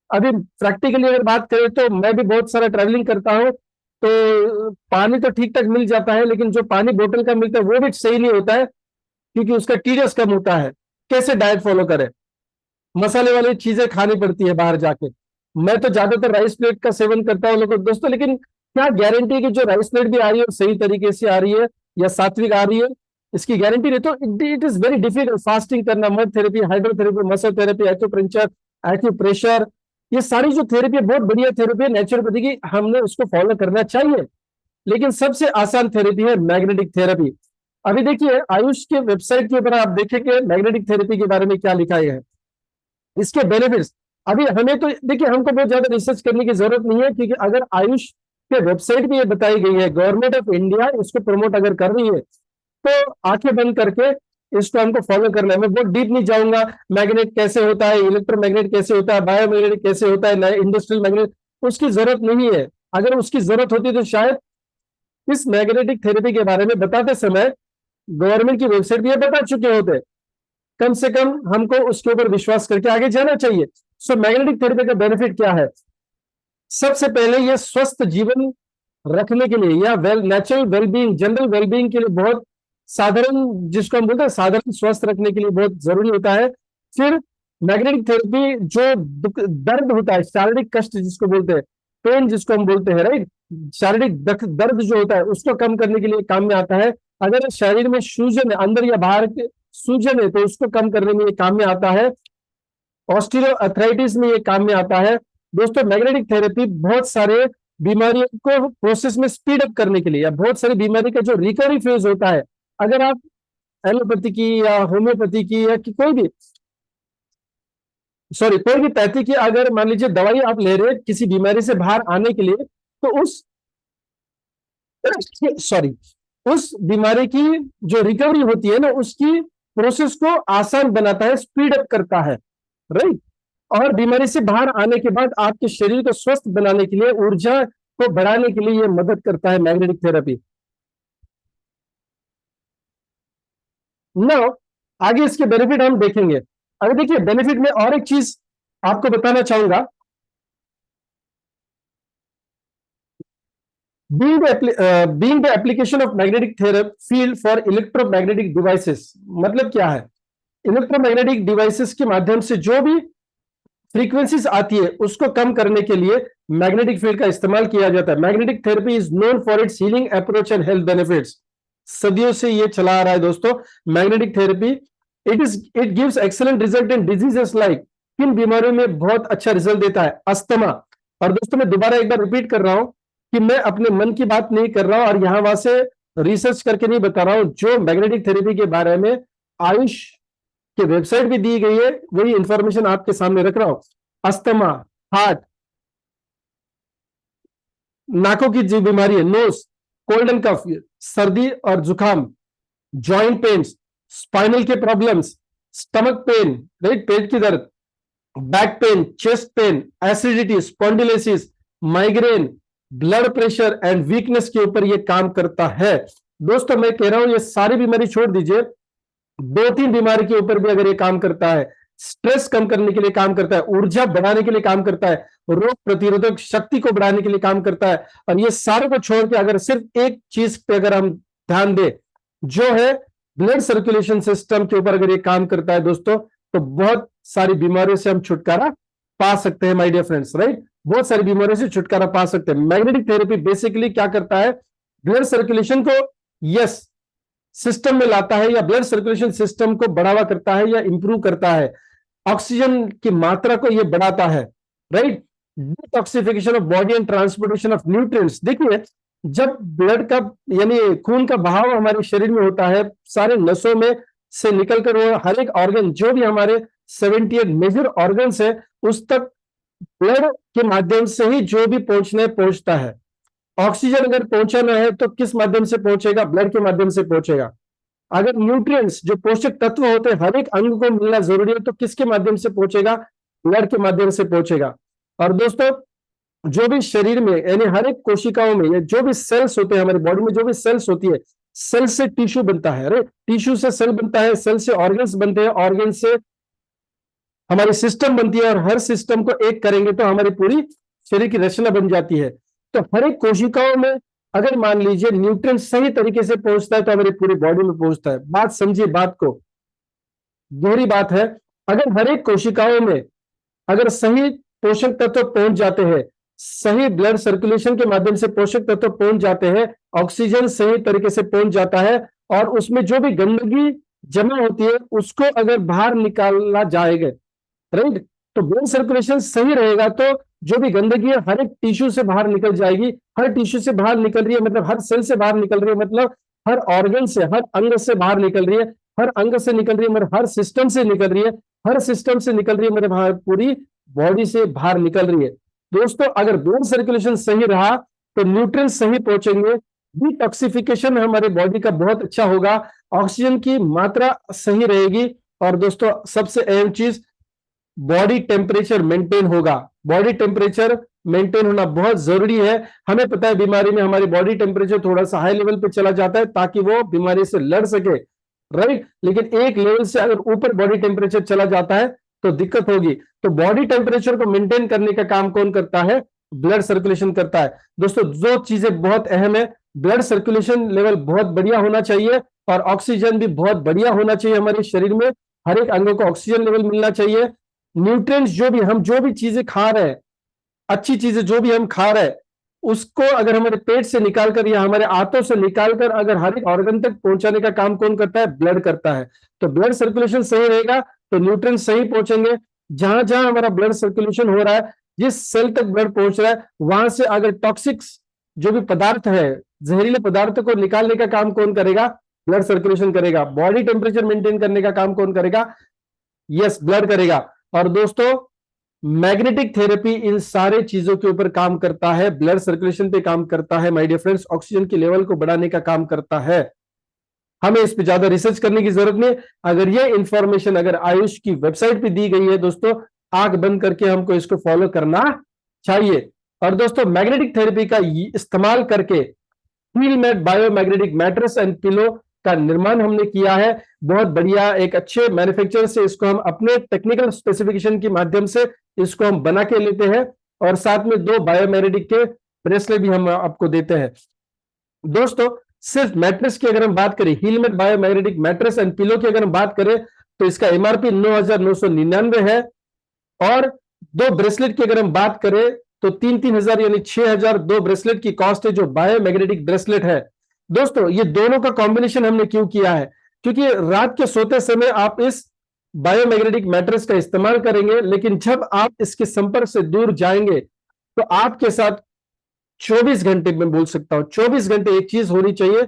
अभी प्रैक्टिकली अगर बात करें तो मैं भी बहुत सारा ट्रैवलिंग करता हूं, तो पानी तो ठीक ठाक मिल जाता है, लेकिन जो पानी बोतल का मिलता है वो भी सही नहीं होता है, क्योंकि उसका टीडीएस कम होता है। कैसे डाइट फॉलो करें, मसाले वाली चीजें खानी पड़ती है बाहर जाके। मैं तो ज्यादातर राइस प्लेट का सेवन करता हूँ लोगों दोस्तों, लेकिन क्या गारंटी है कि जो राइस प्लेट भी आ रही है सही तरीके से आ रही है या सात्विक आ रही है, इसकी गारंटी नहीं। तो it is very difficult fasting करना, mud therapy, hydrotherapy, muscle therapy, acupressure, acupressure, ये सारी जो थेरेपी है बहुत बढ़िया थेरेपी है नेचुरोपैथी की, हमने उसको फॉलो करना चाहिए। लेकिन सबसे आसान थेरेपी है मैग्नेटिक थेरेपी। अभी देखिए आयुष के वेबसाइट के ऊपर आप देखेंगे मैग्नेटिक थेरेपी के बारे में क्या लिखा है, इसके बेनिफिट्स। अभी हमें तो देखिए हमको बहुत ज्यादा रिसर्च करने की जरूरत नहीं है, क्योंकि अगर आयुष के वेबसाइट पे ये बताई गई है, गवर्नमेंट ऑफ इंडिया इसको प्रमोट अगर कर रही है, तो आंखें बंद करके इसको हमको फॉलो करना है। मैं बहुत डीप नहीं जाऊंगा, मैग्नेट कैसे होता है, इलेक्ट्रोमैग्नेट कैसे होता है, बायोमैग्नेट कैसे होता है, इंडस्ट्रियल मैग्नेट, उसकी जरूरत नहीं है। अगर उसकी जरूरत होती तो शायद इस मैग्नेटिक थेरेपी के बारे में बताते समय गवर्नमेंट की वेबसाइट भी ये बता चुके होते। कम से कम हमको उसके ऊपर विश्वास करके आगे जाना चाहिए। सो मैग्नेटिक थेरेपी का बेनिफिट क्या है, सबसे पहले ये स्वस्थ जीवन रखने के लिए या नेचुरल वेलबींग, जनरल वेलबींग के लिए बहुत साधारण, जिसको हम बोलते हैं साधारण स्वस्थ रखने के लिए बहुत जरूरी होता है। फिर मैग्नेटिक थेरेपी जो दर्द होता है, शारीरिक कष्ट जिसको बोलते हैं, पेन जिसको हम बोलते हैं, राइट, शारीरिक दर्द जो होता है उसको कम करने के लिए काम में आता है। अगर शरीर में सूजन है, अंदर या बाहर के सूजन है, तो उसको कम करने में ये काम में आता है। ऑस्टियोआर्थराइटिस में ये काम में आता है। दोस्तों मैग्नेटिक थेरेपी बहुत सारे बीमारियों को प्रोसेस में स्पीड अप करने के लिए, या बहुत सारी बीमारी का जो रिकवरी फेज होता है, अगर आप एलोपैथी की या होम्योपैथी की या कोई भी, सॉरी कोई भी पैथी की अगर मान लीजिए दवाई आप ले रहे हैं किसी बीमारी से बाहर आने के लिए, तो सॉरी, उस बीमारी की जो रिकवरी होती है ना, उसकी प्रोसेस को आसान बनाता है, स्पीड अप करता है, राइट। और बीमारी से बाहर आने के बाद आपके शरीर को स्वस्थ बनाने के लिए, ऊर्जा को बढ़ाने के लिए ये मदद करता है मैग्नेटिक थेरेपी। नाउ आगे इसके बेनिफिट हम देखेंगे। अगर देखिए बेनिफिट में और एक चीज आपको बताना चाहूंगा। Being the application of magnetic therapy field for electromagnetic devices, मतलब क्या है? इलेक्ट्रोमैग्नेटिक डिवाइसेस के माध्यम से जो भी फ्रीक्वेंसीज आती है उसको कम करने के लिए मैग्नेटिक फील्ड का इस्तेमाल किया जाता है। Magnetic therapy is known for its healing approach and health benefits. सदियों से ये चला आ रहा है दोस्तों, magnetic therapy. It gives excellent result in diseases like, किन बीमारियों में बहुत अच्छा रिजल्ट देता है? अस्थमा। और दोस्तों मैं दोबारा एक बार रिपीट कर रहा हूं कि मैं अपने मन की बात नहीं कर रहा हूं और यहां वहां से रिसर्च करके नहीं बता रहा हूं। जो मैग्नेटिक थेरेपी के बारे में आयुष की वेबसाइट भी दी गई है, वही इंफॉर्मेशन आपके सामने रख रहा हूं। अस्थमा, हार्ट, नाकों की जो बीमारी है, नोज, कोल्ड एंड कफ, सर्दी और जुकाम, जॉइंट पेन्स, स्पाइनल के प्रॉब्लम्स, स्टमक पेन, राइट, पेट की दर्द, back pain, chest pain, acidity, spondylosis, migraine, blood pressure and weakness के ऊपर ये काम करता है। दोस्तों मैं कह रहा हूं ये सारी बीमारी छोड़ दीजिए, दो तीन बीमारी के ऊपर भी अगर ये काम करता है, स्ट्रेस कम करने के लिए काम करता है, ऊर्जा बढ़ाने के लिए काम करता है, रोग प्रतिरोधक शक्ति को बढ़ाने के लिए काम करता है, और ये सारे को छोड़ के अगर सिर्फ एक चीज पे अगर हम ध्यान दें, जो है ब्लड सर्कुलेशन सिस्टम के ऊपर अगर ये काम करता है दोस्तों, तो बहुत सारी बीमारियों से हम छुटकारा पा सकते हैं माय डियर फ्रेंड्स, राइट। बहुत सारी बीमारियों से छुटकारा पा सकते हैं। मैग्नेटिक थेरेपी बेसिकली क्या करता है? ब्लड सर्कुलेशन को यस सिस्टम में लाता है, या ब्लड सर्कुलेशन सिस्टम को बढ़ावा करता है या इंप्रूव करता है, ऑक्सीजन की मात्रा को यह बढ़ाता है, right. Detoxification of body and transportation of nutrients. देखिए जब ब्लड का यानी खून का बहाव हमारे शरीर में होता है, सारे नसों में से निकलकर वो हर एक ऑर्गन, जो भी हमारे 78 मेजर ऑर्गन्स है, उस तक ब्लड के माध्यम से ही जो भी पहुंचता है। ऑक्सीजन अगर पहुंचाना है तो किस माध्यम से पहुंचेगा? ब्लड के माध्यम से पहुंचेगा। अगर न्यूट्रिएंट्स जो पोषक तत्व होते हैं हर एक अंग को मिलना जरूरी है, तो किसके माध्यम से पहुंचेगा? ब्लड के माध्यम से पहुंचेगा। और दोस्तों जो भी शरीर में यानी हर एक कोशिकाओं में, जो भी सेल्स होते हैं हमारी बॉडी में, जो भी सेल्स होती है, सेल से टिश्यू बनता है, अरे टिश्यू से सेल बनता है, सेल से ऑर्गन्स बनते हैं, ऑर्गन से हमारी सिस्टम बनती है, और हर सिस्टम को एक करेंगे तो हमारी पूरी शरीर की रचना बन जाती है। तो हर एक कोशिकाओं में अगर मान लीजिए न्यूट्रिएंट सही तरीके से पहुंचता है तो हमारी पूरी बॉडी में पहुंचता है। बात समझिए, बात को, गहरी बात है। अगर हर एक कोशिकाओं में अगर सही पोषक तत्व पहुंच जाते हैं, सही ब्लड सर्कुलेशन के माध्यम से पोषक तत्व पहुंच जाते हैं, ऑक्सीजन सही तरीके से पहुंच जाता है, और उसमें जो भी गंदगी जमा होती है उसको अगर बाहर निकाला जाएगा, राइट, तो ब्लड सर्कुलेशन सही रहेगा तो जो भी गंदगी है हर एक टिश्यू से बाहर निकल जाएगी। हर टिश्यू से बाहर निकल रही है मतलब हर सेल से बाहर निकल रही है, मतलब हर ऑर्गन से, हर अंग से बाहर निकल रही है, हर अंग से निकल रही है मतलब हर सिस्टम से निकल रही है, हर सिस्टम से निकल रही है मतलब पूरी बॉडी से बाहर निकल रही है। दोस्तों अगर ब्लड सर्कुलेशन सही रहा तो न्यूट्रिएंट सही पहुंचेंगे, डिटॉक्सिफिकेशन हमारे बॉडी का बहुत अच्छा होगा, ऑक्सीजन की मात्रा सही रहेगी, और दोस्तों सबसे अहम चीज बॉडी टेम्परेचर मेंटेन होगा। बॉडी टेम्परेचर मेंटेन होना बहुत जरूरी है। हमें पता है बीमारी में हमारी बॉडी टेम्परेचर थोड़ा सा हाई लेवल पे चला जाता है ताकि वो बीमारी से लड़ सके, राइट, लेकिन एक लेवल से अगर ऊपर बॉडी टेम्परेचर चला जाता है तो दिक्कत होगी। तो बॉडी टेम्परेचर को मेंटेन करने का काम कौन करता है? ब्लड सर्कुलेशन करता है। दोस्तों दो चीजें बहुत अहम है, ब्लड सर्कुलेशन लेवल बहुत बढ़िया होना चाहिए और ऑक्सीजन भी बहुत बढ़िया होना चाहिए। हमारे शरीर में हर एक अंगों को ऑक्सीजन लेवल मिलना चाहिए। न्यूट्रिएंट्स जो भी चीजें खा रहे हैं, अच्छी चीजें जो भी हम खा रहे हैं, उसको अगर हमारे पेट से निकालकर या हमारे आंतों से निकालकर अगर हर एक ऑर्गन तक पहुंचाने का काम कौन करता है? ब्लड करता है। तो ब्लड सर्कुलेशन सही रहेगा तो न्यूट्रिएंट्स सही पहुंचेंगे। जहां जहां हमारा ब्लड सर्कुलेशन हो रहा है, जिस सेल तक ब्लड पहुंच रहा है, वहां से अगर टॉक्सिक्स जो भी पदार्थ है, जहरीले पदार्थों को निकालने का काम कौन करेगा? ब्लड सर्कुलेशन करेगा। बॉडी टेम्परेचर मेंटेन करने का काम कौन करेगा? यस, ब्लड करेगा। और दोस्तों मैग्नेटिक थेरेपी इन सारे चीजों के ऊपर काम करता है, ब्लड सर्कुलेशन पे काम करता है माय डियर फ्रेंड्स, ऑक्सीजन के लेवल को बढ़ाने का काम करता है। हमें इस पे ज्यादा रिसर्च करने की जरूरत नहीं। अगर ये इंफॉर्मेशन अगर आयुष की वेबसाइट पे दी गई है दोस्तों, आंख बंद करके हमको इसको फॉलो करना चाहिए। और दोस्तों मैग्नेटिक थेरेपी का इस्तेमाल करके हीलमेट बायोमैग्नेटिक मैट्रेस एंड पिलो का निर्माण हमने किया है। बहुत बढ़िया, एक अच्छे मैन्युफैक्चरर से इसको हम अपने टेक्निकल स्पेसिफिकेशन के माध्यम से इसको हम बना के लेते हैं, और साथ में 2 बायोमैग्नेटिक के ब्रेसलेट भी हम आपको देते हैं। दोस्तों सिर्फ मैट्रेस की अगर हम बात करें, हीलमेट बायोमैग्नेटिक मैट्रेस एंड पिलो की अगर हम बात करें, तो इसका एमआरपी 9,999 है। और 2 ब्रेसलेट की अगर हम बात करें तो 3,000 यानी 6,000 2 ब्रेसलेट की कॉस्ट है, जो बायोमैग्नेटिक ब्रेसलेट है। दोस्तों ये दोनों का कॉम्बिनेशन हमने क्यों किया है, क्योंकि रात के सोते समय आप इस बायोमैग्नेटिक मैट्रेस का इस्तेमाल करेंगे, लेकिन जब आप इसके संपर्क से दूर जाएंगे तो आपके साथ 24 घंटे में बोल सकता हूं, 24 घंटे एक चीज होनी चाहिए,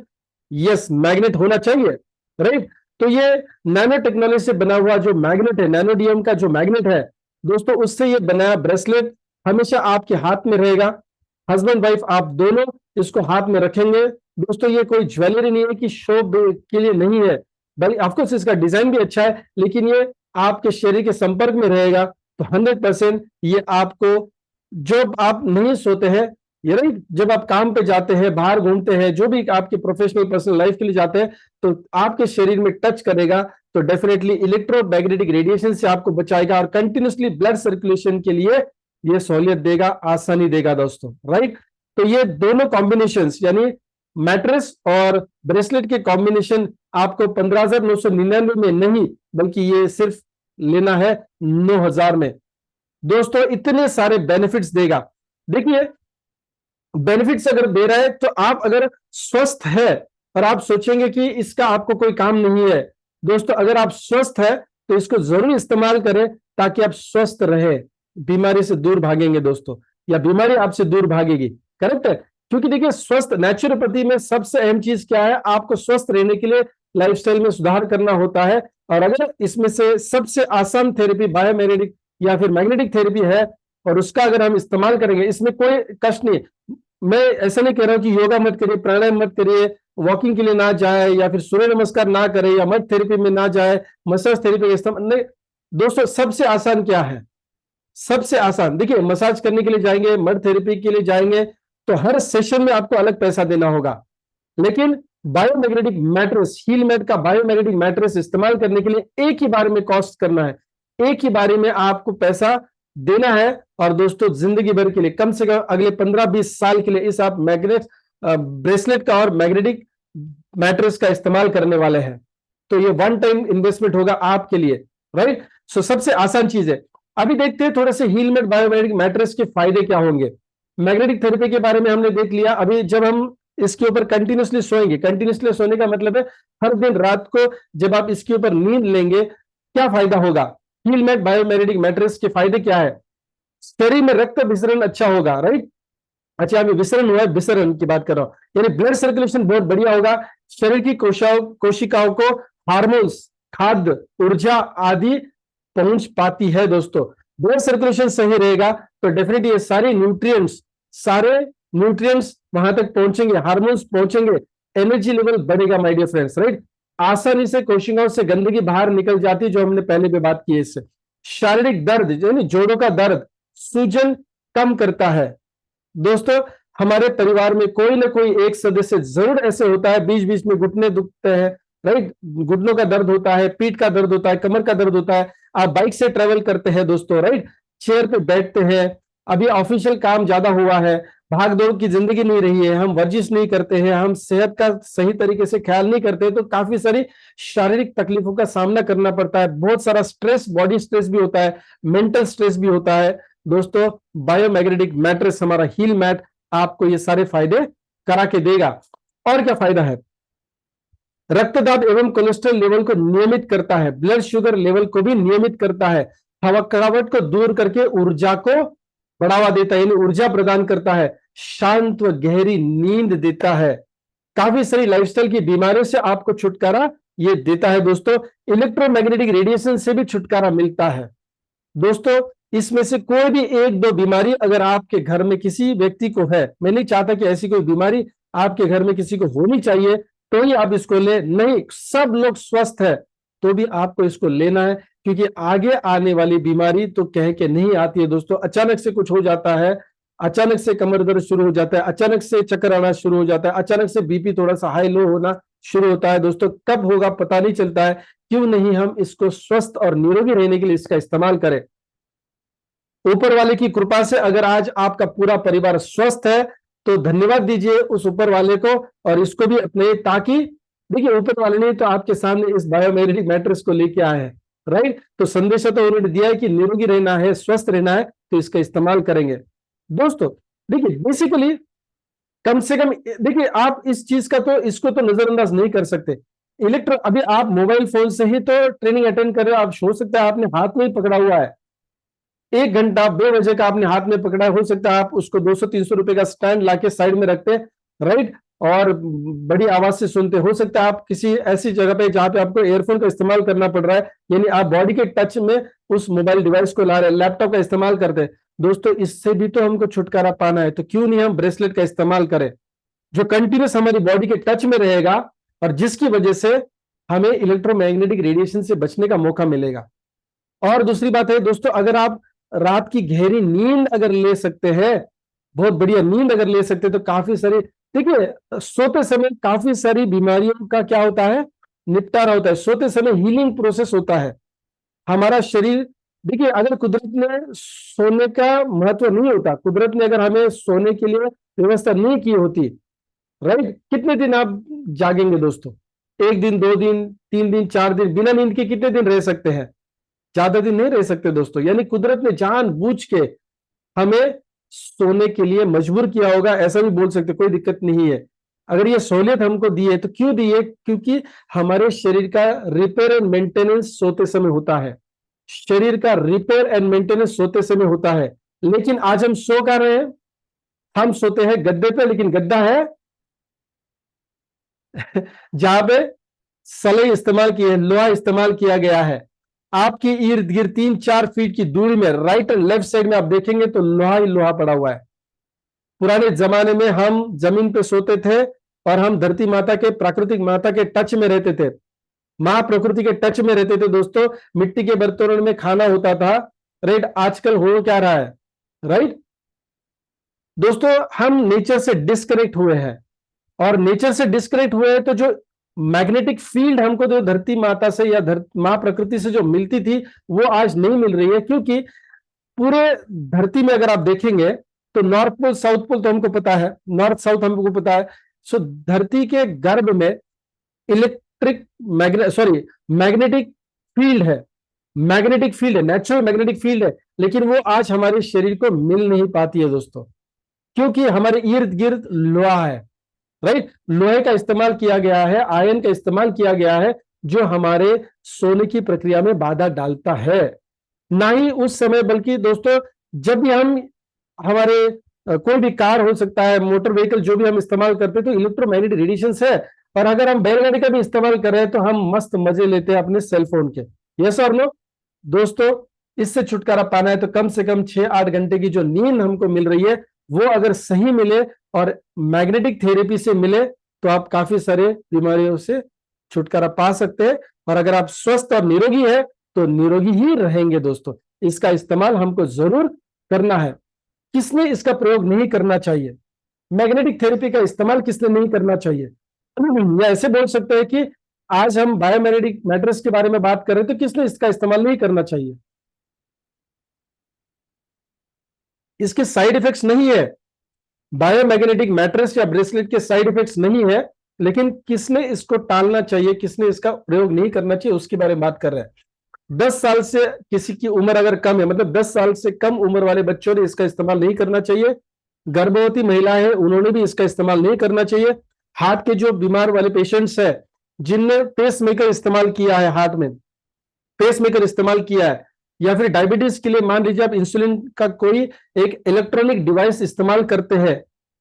यस मैग्नेट होना चाहिए, राइट। तो ये नैनो टेक्नोलॉजी से बना हुआ जो मैग्नेट है, नैनोडियम का जो मैग्नेट है दोस्तों, उससे ये बनाया ब्रेसलेट हमेशा आपके हाथ में रहेगा। हस्बैंड वाइफ आप दोनों इसको हाथ में रखेंगे। दोस्तों ये कोई ज्वेलरी नहीं है कि शो के लिए नहीं है, बल्कि ऑफकोर्स इसका डिजाइन भी अच्छा है, लेकिन ये आपके शरीर के संपर्क में रहेगा तो 100% ये आपको, जब आप नहीं सोते हैं, ये राइट, जब आप काम पे जाते हैं, बाहर घूमते हैं, जो भी आपके प्रोफेशनल पर्सनल लाइफ के लिए जाते हैं, तो आपके शरीर में टच करेगा तो डेफिनेटली इलेक्ट्रोमैग्नेटिक रेडिएशन से आपको बचाएगा, और कंटिन्यूसली ब्लड सर्कुलेशन के लिए ये सहूलियत देगा, आसानी देगा दोस्तों, राइट। तो ये दोनों कॉम्बिनेशंस यानी मैट्रेस और ब्रेसलेट के कॉम्बिनेशन आपको 15,999 में नहीं, बल्कि ये सिर्फ लेना है 9,000 में। दोस्तों इतने सारे बेनिफिट्स देगा। देखिए बेनिफिट्स अगर दे रहा है तो आप अगर स्वस्थ है, और आप सोचेंगे कि इसका आपको कोई काम नहीं है, दोस्तों अगर आप स्वस्थ है तो इसको जरूर इस्तेमाल करें, ताकि आप स्वस्थ रहे, बीमारी से दूर भागेंगे दोस्तों, या बीमारी आपसे दूर भागेगी, करेक्ट है। क्योंकि देखिए स्वस्थ नेचुरोपैथी में सबसे अहम चीज क्या है, आपको स्वस्थ रहने के लिए लाइफस्टाइल में सुधार करना होता है। और अगर इसमें से सबसे आसान थेरेपी बायोमैग्नेटिक या फिर मैग्नेटिक थेरेपी है, और उसका अगर हम इस्तेमाल करेंगे, इसमें कोई कष्ट नहीं। मैं ऐसा नहीं कह रहा हूं कि योगा मत करिए, प्राणायाम मत करिए, वॉकिंग के लिए ना जाए, या फिर सूर्य नमस्कार ना करे, या मड थेरेपी में ना जाए, मसाज थेरेपी का इस्तेमाल नहीं। दोस्तों सबसे आसान क्या है, सबसे आसान देखिए, मसाज करने के लिए जाएंगे, मड थेरेपी के लिए जाएंगे, तो हर सेशन में आपको अलग पैसा देना होगा। लेकिन बायोमैग्नेटिक मैट्रेस, हील मैट का बायोमैग्नेटिक मैट्रेस इस्तेमाल करने के लिए एक ही बार में कॉस्ट करना है, एक ही बारी में आपको पैसा देना है। और दोस्तों जिंदगी भर के लिए, कम से कम अगले 15-20 साल के लिए इस आप मैग्नेट ब्रेसलेट का और मैग्नेटिक मैट्रेस का इस्तेमाल करने वाले हैं, तो ये वन टाइम इन्वेस्टमेंट होगा आपके लिए, राइट। सो सबसे आसान चीज है। अभी देखते हैं थोड़े से हीलमेट बायोमैग्नेटिक मैट्रेस के फायदे क्या होंगे। मैग्नेटिक थेरेपी के बारे में हमने देख लिया। अभी जब हम इसके ऊपर कंटिन्यूसली सोएंगे, कंटिन्यूसली सोने का मतलब है हर दिन रात को जब आप इसके ऊपर नींद लेंगे, क्या फायदा होगा, हीलमेट बायोमैग्नेटिक मैट्रेस के फायदे क्या है, शरीर में रक्त विसरण अच्छा होगा, राइट। अच्छा अभी विसरण हुआ है, विसरण की बात कर रहा हूं, यानी ब्लड सर्कुलेशन बहुत बढ़िया होगा, शरीर की कोशिकाओं को हार्मोन्स, खाद्य, ऊर्जा आदि पहुंच पाती है दोस्तों। ब्लड सर्कुलेशन सही रहेगा तो डेफिनेटली ये सारे न्यूट्रिएंट्स वहां तक पहुंचेंगे, हार्मोन्स पहुंचेंगे, एनर्जी लेवल बढ़ेगा माय डियर फ्रेंड्स, राइट। आसानी से कोशिकाओं से गंदगी बाहर निकल जाती है, जो हमने पहले भी बात की है इससे। शारीरिक दर्द, यानी जोड़ों का दर्द, सूजन कम करता है दोस्तों। हमारे परिवार में कोई ना कोई एक सदस्य जरूर ऐसे होता है, बीच बीच में घुटने दुखते हैं, राइट, घुटनों का दर्द होता है, पीठ का दर्द होता है, कमर का दर्द होता है, आप बाइक से ट्रेवल करते हैं दोस्तों, राइट, चेयर पे बैठते हैं, अभी ऑफिशियल काम ज्यादा हुआ है, भाग दौड़ की जिंदगी नहीं रही है, हम वर्जिश नहीं करते हैं, हम सेहत का सही तरीके से ख्याल नहीं करते, तो काफी सारी शारीरिक तकलीफों का सामना करना पड़ता है, बहुत सारा स्ट्रेस, बॉडी स्ट्रेस भी होता है, मेंटल स्ट्रेस भी होता है दोस्तों। बायोमैग्नेटिक मैट्रेस हमारा हील मैट आपको ये सारे फायदे करा के देगा। और क्या फायदा है, रक्तदाब एवं कोलेस्ट्रॉल लेवल को नियमित करता है, ब्लड शुगर लेवल को भी नियमित करता है, थकावट को दूर करके ऊर्जा को बढ़ावा देता है, यानी ऊर्जा प्रदान करता है, शांत व गहरी नींद देता है, काफी सारी लाइफस्टाइल की बीमारियों से आपको छुटकारा ये देता है दोस्तों। इलेक्ट्रोमैग्नेटिक रेडिएशन से भी छुटकारा मिलता है दोस्तों। इसमें से कोई भी एक दो बीमारी अगर आपके घर में किसी व्यक्ति को है, मैं नहीं चाहता कि ऐसी कोई बीमारी आपके घर में किसी को होनी चाहिए तो ही आप इसको ले, नहीं, सब लोग स्वस्थ है तो भी आपको इसको लेना है, क्योंकि आगे आने वाली बीमारी तो कह के नहीं आती है दोस्तों। अचानक से कुछ हो जाता है, अचानक से कमर दर्द शुरू हो जाता है, अचानक से चक्कर आना शुरू हो जाता है, अचानक से बीपी थोड़ा सा हाई लो होना शुरू होता है दोस्तों, कब होगा पता नहीं चलता है। क्यों नहीं हम इसको स्वस्थ और निरोगी रहने के लिए इसका इस्तेमाल करें। ऊपर वाले की कृपा से अगर आज आपका पूरा परिवार स्वस्थ है तो धन्यवाद दीजिए उस ऊपर वाले को और इसको भी अपने, ताकि देखिए ऊपर वाले ने तो आपके सामने इस बायोमेग्नेटिक मैट्रेस को लेके आए हैं, राइट। तो संदेशा तो उन्होंने दिया है कि निरोगी रहना है, स्वस्थ रहना है, तो इसका इस्तेमाल करेंगे दोस्तों। देखिए बेसिकली कम से कम देखिए आप इस चीज का तो इसको तो नजरअंदाज नहीं कर सकते। अभी आप मोबाइल फोन से ही तो ट्रेनिंग अटेंड कर रहे हो, आप हो सकता है आपने हाथ में ही पकड़ा हुआ है, 1 घंटा 2 बजे का आपने हाथ में पकड़ा है, हो सकता है आप उसको 200-300 रुपए का स्टैंड लाके साइड में रखते हैं, राइट, और बड़ी आवाज से सुनते। हो सकता है आप किसी ऐसी जगह पे जहां पे आपको एयरफोन का इस्तेमाल करना पड़ रहा है, यानी आप बॉडी के टच में उस मोबाइल डिवाइस को ला रहे हैं, लैपटॉप का इस्तेमाल करते हैं दोस्तों, इससे भी तो हमको छुटकारा पाना है, तो क्यों नहीं हम ब्रेसलेट का इस्तेमाल करें जो कंटिन्यूस हमारी बॉडी के टच में रहेगा और जिसकी वजह से हमें इलेक्ट्रोमैग्नेटिक रेडिएशन से बचने का मौका मिलेगा। और दूसरी बात है दोस्तों, अगर आप रात की गहरी नींद अगर ले सकते हैं, बहुत बढ़िया नींद अगर ले सकते हैं, तो काफी सारी, देखिए सोते समय काफी सारी बीमारियों का क्या होता है, निपटारा होता है। सोते समय हीलिंग प्रोसेस होता है हमारा शरीर। देखिए अगर कुदरत ने सोने का महत्व नहीं होता, कुदरत ने अगर हमें सोने के लिए व्यवस्था नहीं की होती, राइट, कितने दिन आप जागेंगे दोस्तों, 1 दिन 2 दिन 3 दिन 4 दिन, बिना नींद के कितने दिन रह सकते हैं, ज्यादा दिन नहीं रह सकते दोस्तों। यानी कुदरत ने जानबूझ के हमें सोने के लिए मजबूर किया होगा, ऐसा भी बोल सकते, कोई दिक्कत नहीं है। अगर ये सहूलियत हमको दी है तो क्यों दी है, क्योंकि हमारे शरीर का रिपेयर एंड मेंटेनेंस सोते समय होता है, शरीर का रिपेयर एंड मेंटेनेंस सोते समय होता है। लेकिन आज हम सो कर रहे हैं, हम सोते हैं गद्दे पे, लेकिन गद्दा है जहां पे सलाई इस्तेमाल की है, लोहा इस्तेमाल किया गया है। आपके इर्द गिर्द 3-4 फीट की दूरी में राइट और लेफ्ट साइड में आप देखेंगे तो लोहा ही लोहा पड़ा हुआ है। पुराने जमाने में हम जमीन पे सोते थे और हम धरती माता के, प्राकृतिक माता के टच में रहते थे, मां प्रकृति के टच में रहते थे दोस्तों। मिट्टी के बर्तनों में खाना होता था, राइट। आजकल हो क्या रहा है, राइट दोस्तों, हम नेचर से डिस्कनेक्ट हुए हैं, और नेचर से डिस्कनेक्ट हुए हैं तो जो मैग्नेटिक फील्ड हमको जो धरती माता से या मां प्रकृति से जो मिलती थी वो आज नहीं मिल रही है। क्योंकि पूरे धरती में अगर आप देखेंगे तो नॉर्थ पोल साउथ पोल तो हमको पता है, नॉर्थ साउथ हमको पता है। सो धरती के गर्भ में मैग्नेटिक फील्ड है, मैग्नेटिक फील्ड है, नेचुरल मैग्नेटिक फील्ड है, लेकिन वो आज हमारे शरीर को मिल नहीं पाती है दोस्तों, क्योंकि हमारे इर्द गिर्द लोहा है, राइट। लोहे का इस्तेमाल किया गया है, आयन का इस्तेमाल किया गया है, जो हमारे सोने की प्रक्रिया में बाधा डालता है। ना ही उस समय, बल्कि दोस्तों जब भी हम हमारे कोई भी कार हो सकता है, मोटर व्हीकल जो भी हम इस्तेमाल करते हैं तो इलेक्ट्रोमैग्नेटिक रेडिएशन है। और अगर हम बैलगाड़ी का भी इस्तेमाल कर रहे हैं तो हम मस्त मजे लेते हैं अपने सेलफोन के, यस और नो दोस्तों। इससे छुटकारा पाना है तो कम से कम 6-8 घंटे की जो नींद हमको मिल रही है वो अगर सही मिले और मैग्नेटिक थेरेपी से मिले तो आप काफी सारे बीमारियों से छुटकारा पा सकते हैं। और अगर आप स्वस्थ और निरोगी है तो निरोगी ही रहेंगे दोस्तों। इसका इस्तेमाल हमको जरूर करना है। किसने इसका प्रयोग नहीं करना चाहिए, मैग्नेटिक थेरेपी का इस्तेमाल किसने नहीं करना चाहिए, या ऐसे बोल सकते हैं कि आज हम बायोमैग्नेटिक मैट्रेस के बारे में बात कर रहे हैं तो किसने इसका इस्तेमाल नहीं करना चाहिए। इसके साइड इफेक्ट्स नहीं है, बायोमैग्नेटिक मैट्रेस या ब्रेसलेट के साइड इफेक्ट्स नहीं है, लेकिन किसने इसको टालना चाहिए, किसने इसका प्रयोग नहीं करना चाहिए, उसके बारे में बात कर रहे हैं। 10 साल से किसी की उम्र अगर कम है, मतलब 10 साल से कम उम्र वाले बच्चों ने इसका इस्तेमाल नहीं करना चाहिए। गर्भवती महिलाएं हैं उन्होंने भी इसका इस्तेमाल नहीं करना चाहिए। हार्ट के जो बीमार वाले पेशेंट्स हैं जिनने पेसमेकर इस्तेमाल किया है, हार्ट में पेसमेकर इस्तेमाल किया है, या फिर डायबिटीज के लिए मान लीजिए आप इंसुलिन का कोई एक इलेक्ट्रॉनिक डिवाइस इस्तेमाल करते हैं,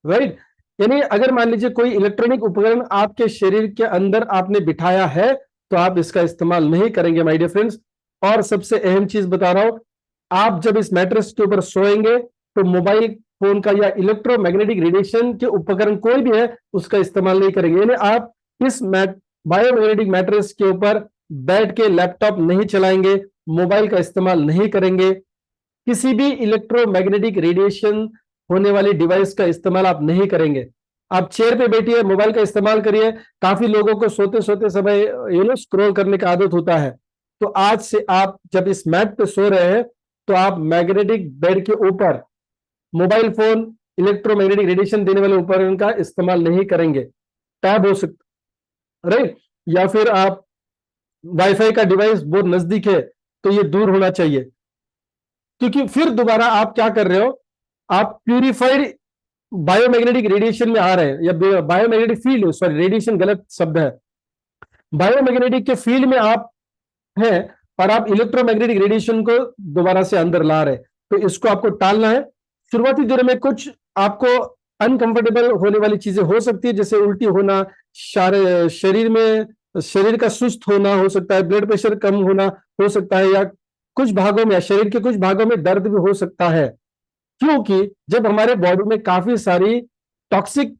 राइट। यानी अगर मान लीजिए कोई इलेक्ट्रॉनिक उपकरण आपके शरीर के अंदर आपने बिठाया है तो आप इसका इस्तेमाल नहीं करेंगे माय डियर फ्रेंड्स। और सबसे अहम चीज बता रहा हूं, आप जब इस मैट्रेस के ऊपर सोएंगे तो मोबाइल फोन का या इलेक्ट्रोमैग्नेटिक रेडिएशन के उपकरण कोई भी है उसका इस्तेमाल नहीं करेंगे। यानी आप इस बायोमैग्नेटिक मैट्रेस के ऊपर बैठ के लैपटॉप नहीं चलाएंगे, मोबाइल का इस्तेमाल नहीं करेंगे, किसी भी इलेक्ट्रोमैग्नेटिक रेडिएशन होने वाली डिवाइस का इस्तेमाल आप नहीं करेंगे। आप चेयर पे बैठिए, मोबाइल का इस्तेमाल करिए। काफी लोगों को सोते सोते समय स्क्रॉल करने का आदत होता है। तो आज से आप जब इस मैट पे सो रहे हैं तो आप मैग्नेटिक बेड के ऊपर मोबाइल फोन, इलेक्ट्रोमैग्नेटिक रेडिएशन देने वाले उपकरण का इस्तेमाल नहीं करेंगे। टैब हो सकता, राइट, या फिर आप वाईफाई का डिवाइस बहुत नजदीक है तो ये दूर होना चाहिए, क्योंकि फिर दोबारा आप क्या कर रहे हो, आप प्यूरिफाइड बायोमैग्नेटिक रेडिएशन में आ रहे हैं, या बायोमैग्नेटिक फील्ड, सॉरी रेडिएशन गलत शब्द है, बायोमैग्नेटिक के फील्ड में आप हैं और आप इलेक्ट्रोमैग्नेटिक रेडिएशन को दोबारा से अंदर ला रहे हैं। तो इसको आपको टालना है। शुरुआती दौर में कुछ आपको अनकंफर्टेबल होने वाली चीजें हो सकती है, जैसे उल्टी होना, शरीर में शरीर का सुस्त होना हो सकता है, ब्लड प्रेशर कम होना हो सकता है, या कुछ भागों में, शरीर के कुछ भागों में दर्द भी हो सकता है। क्योंकि जब हमारे बॉडी में काफी सारी टॉक्सिक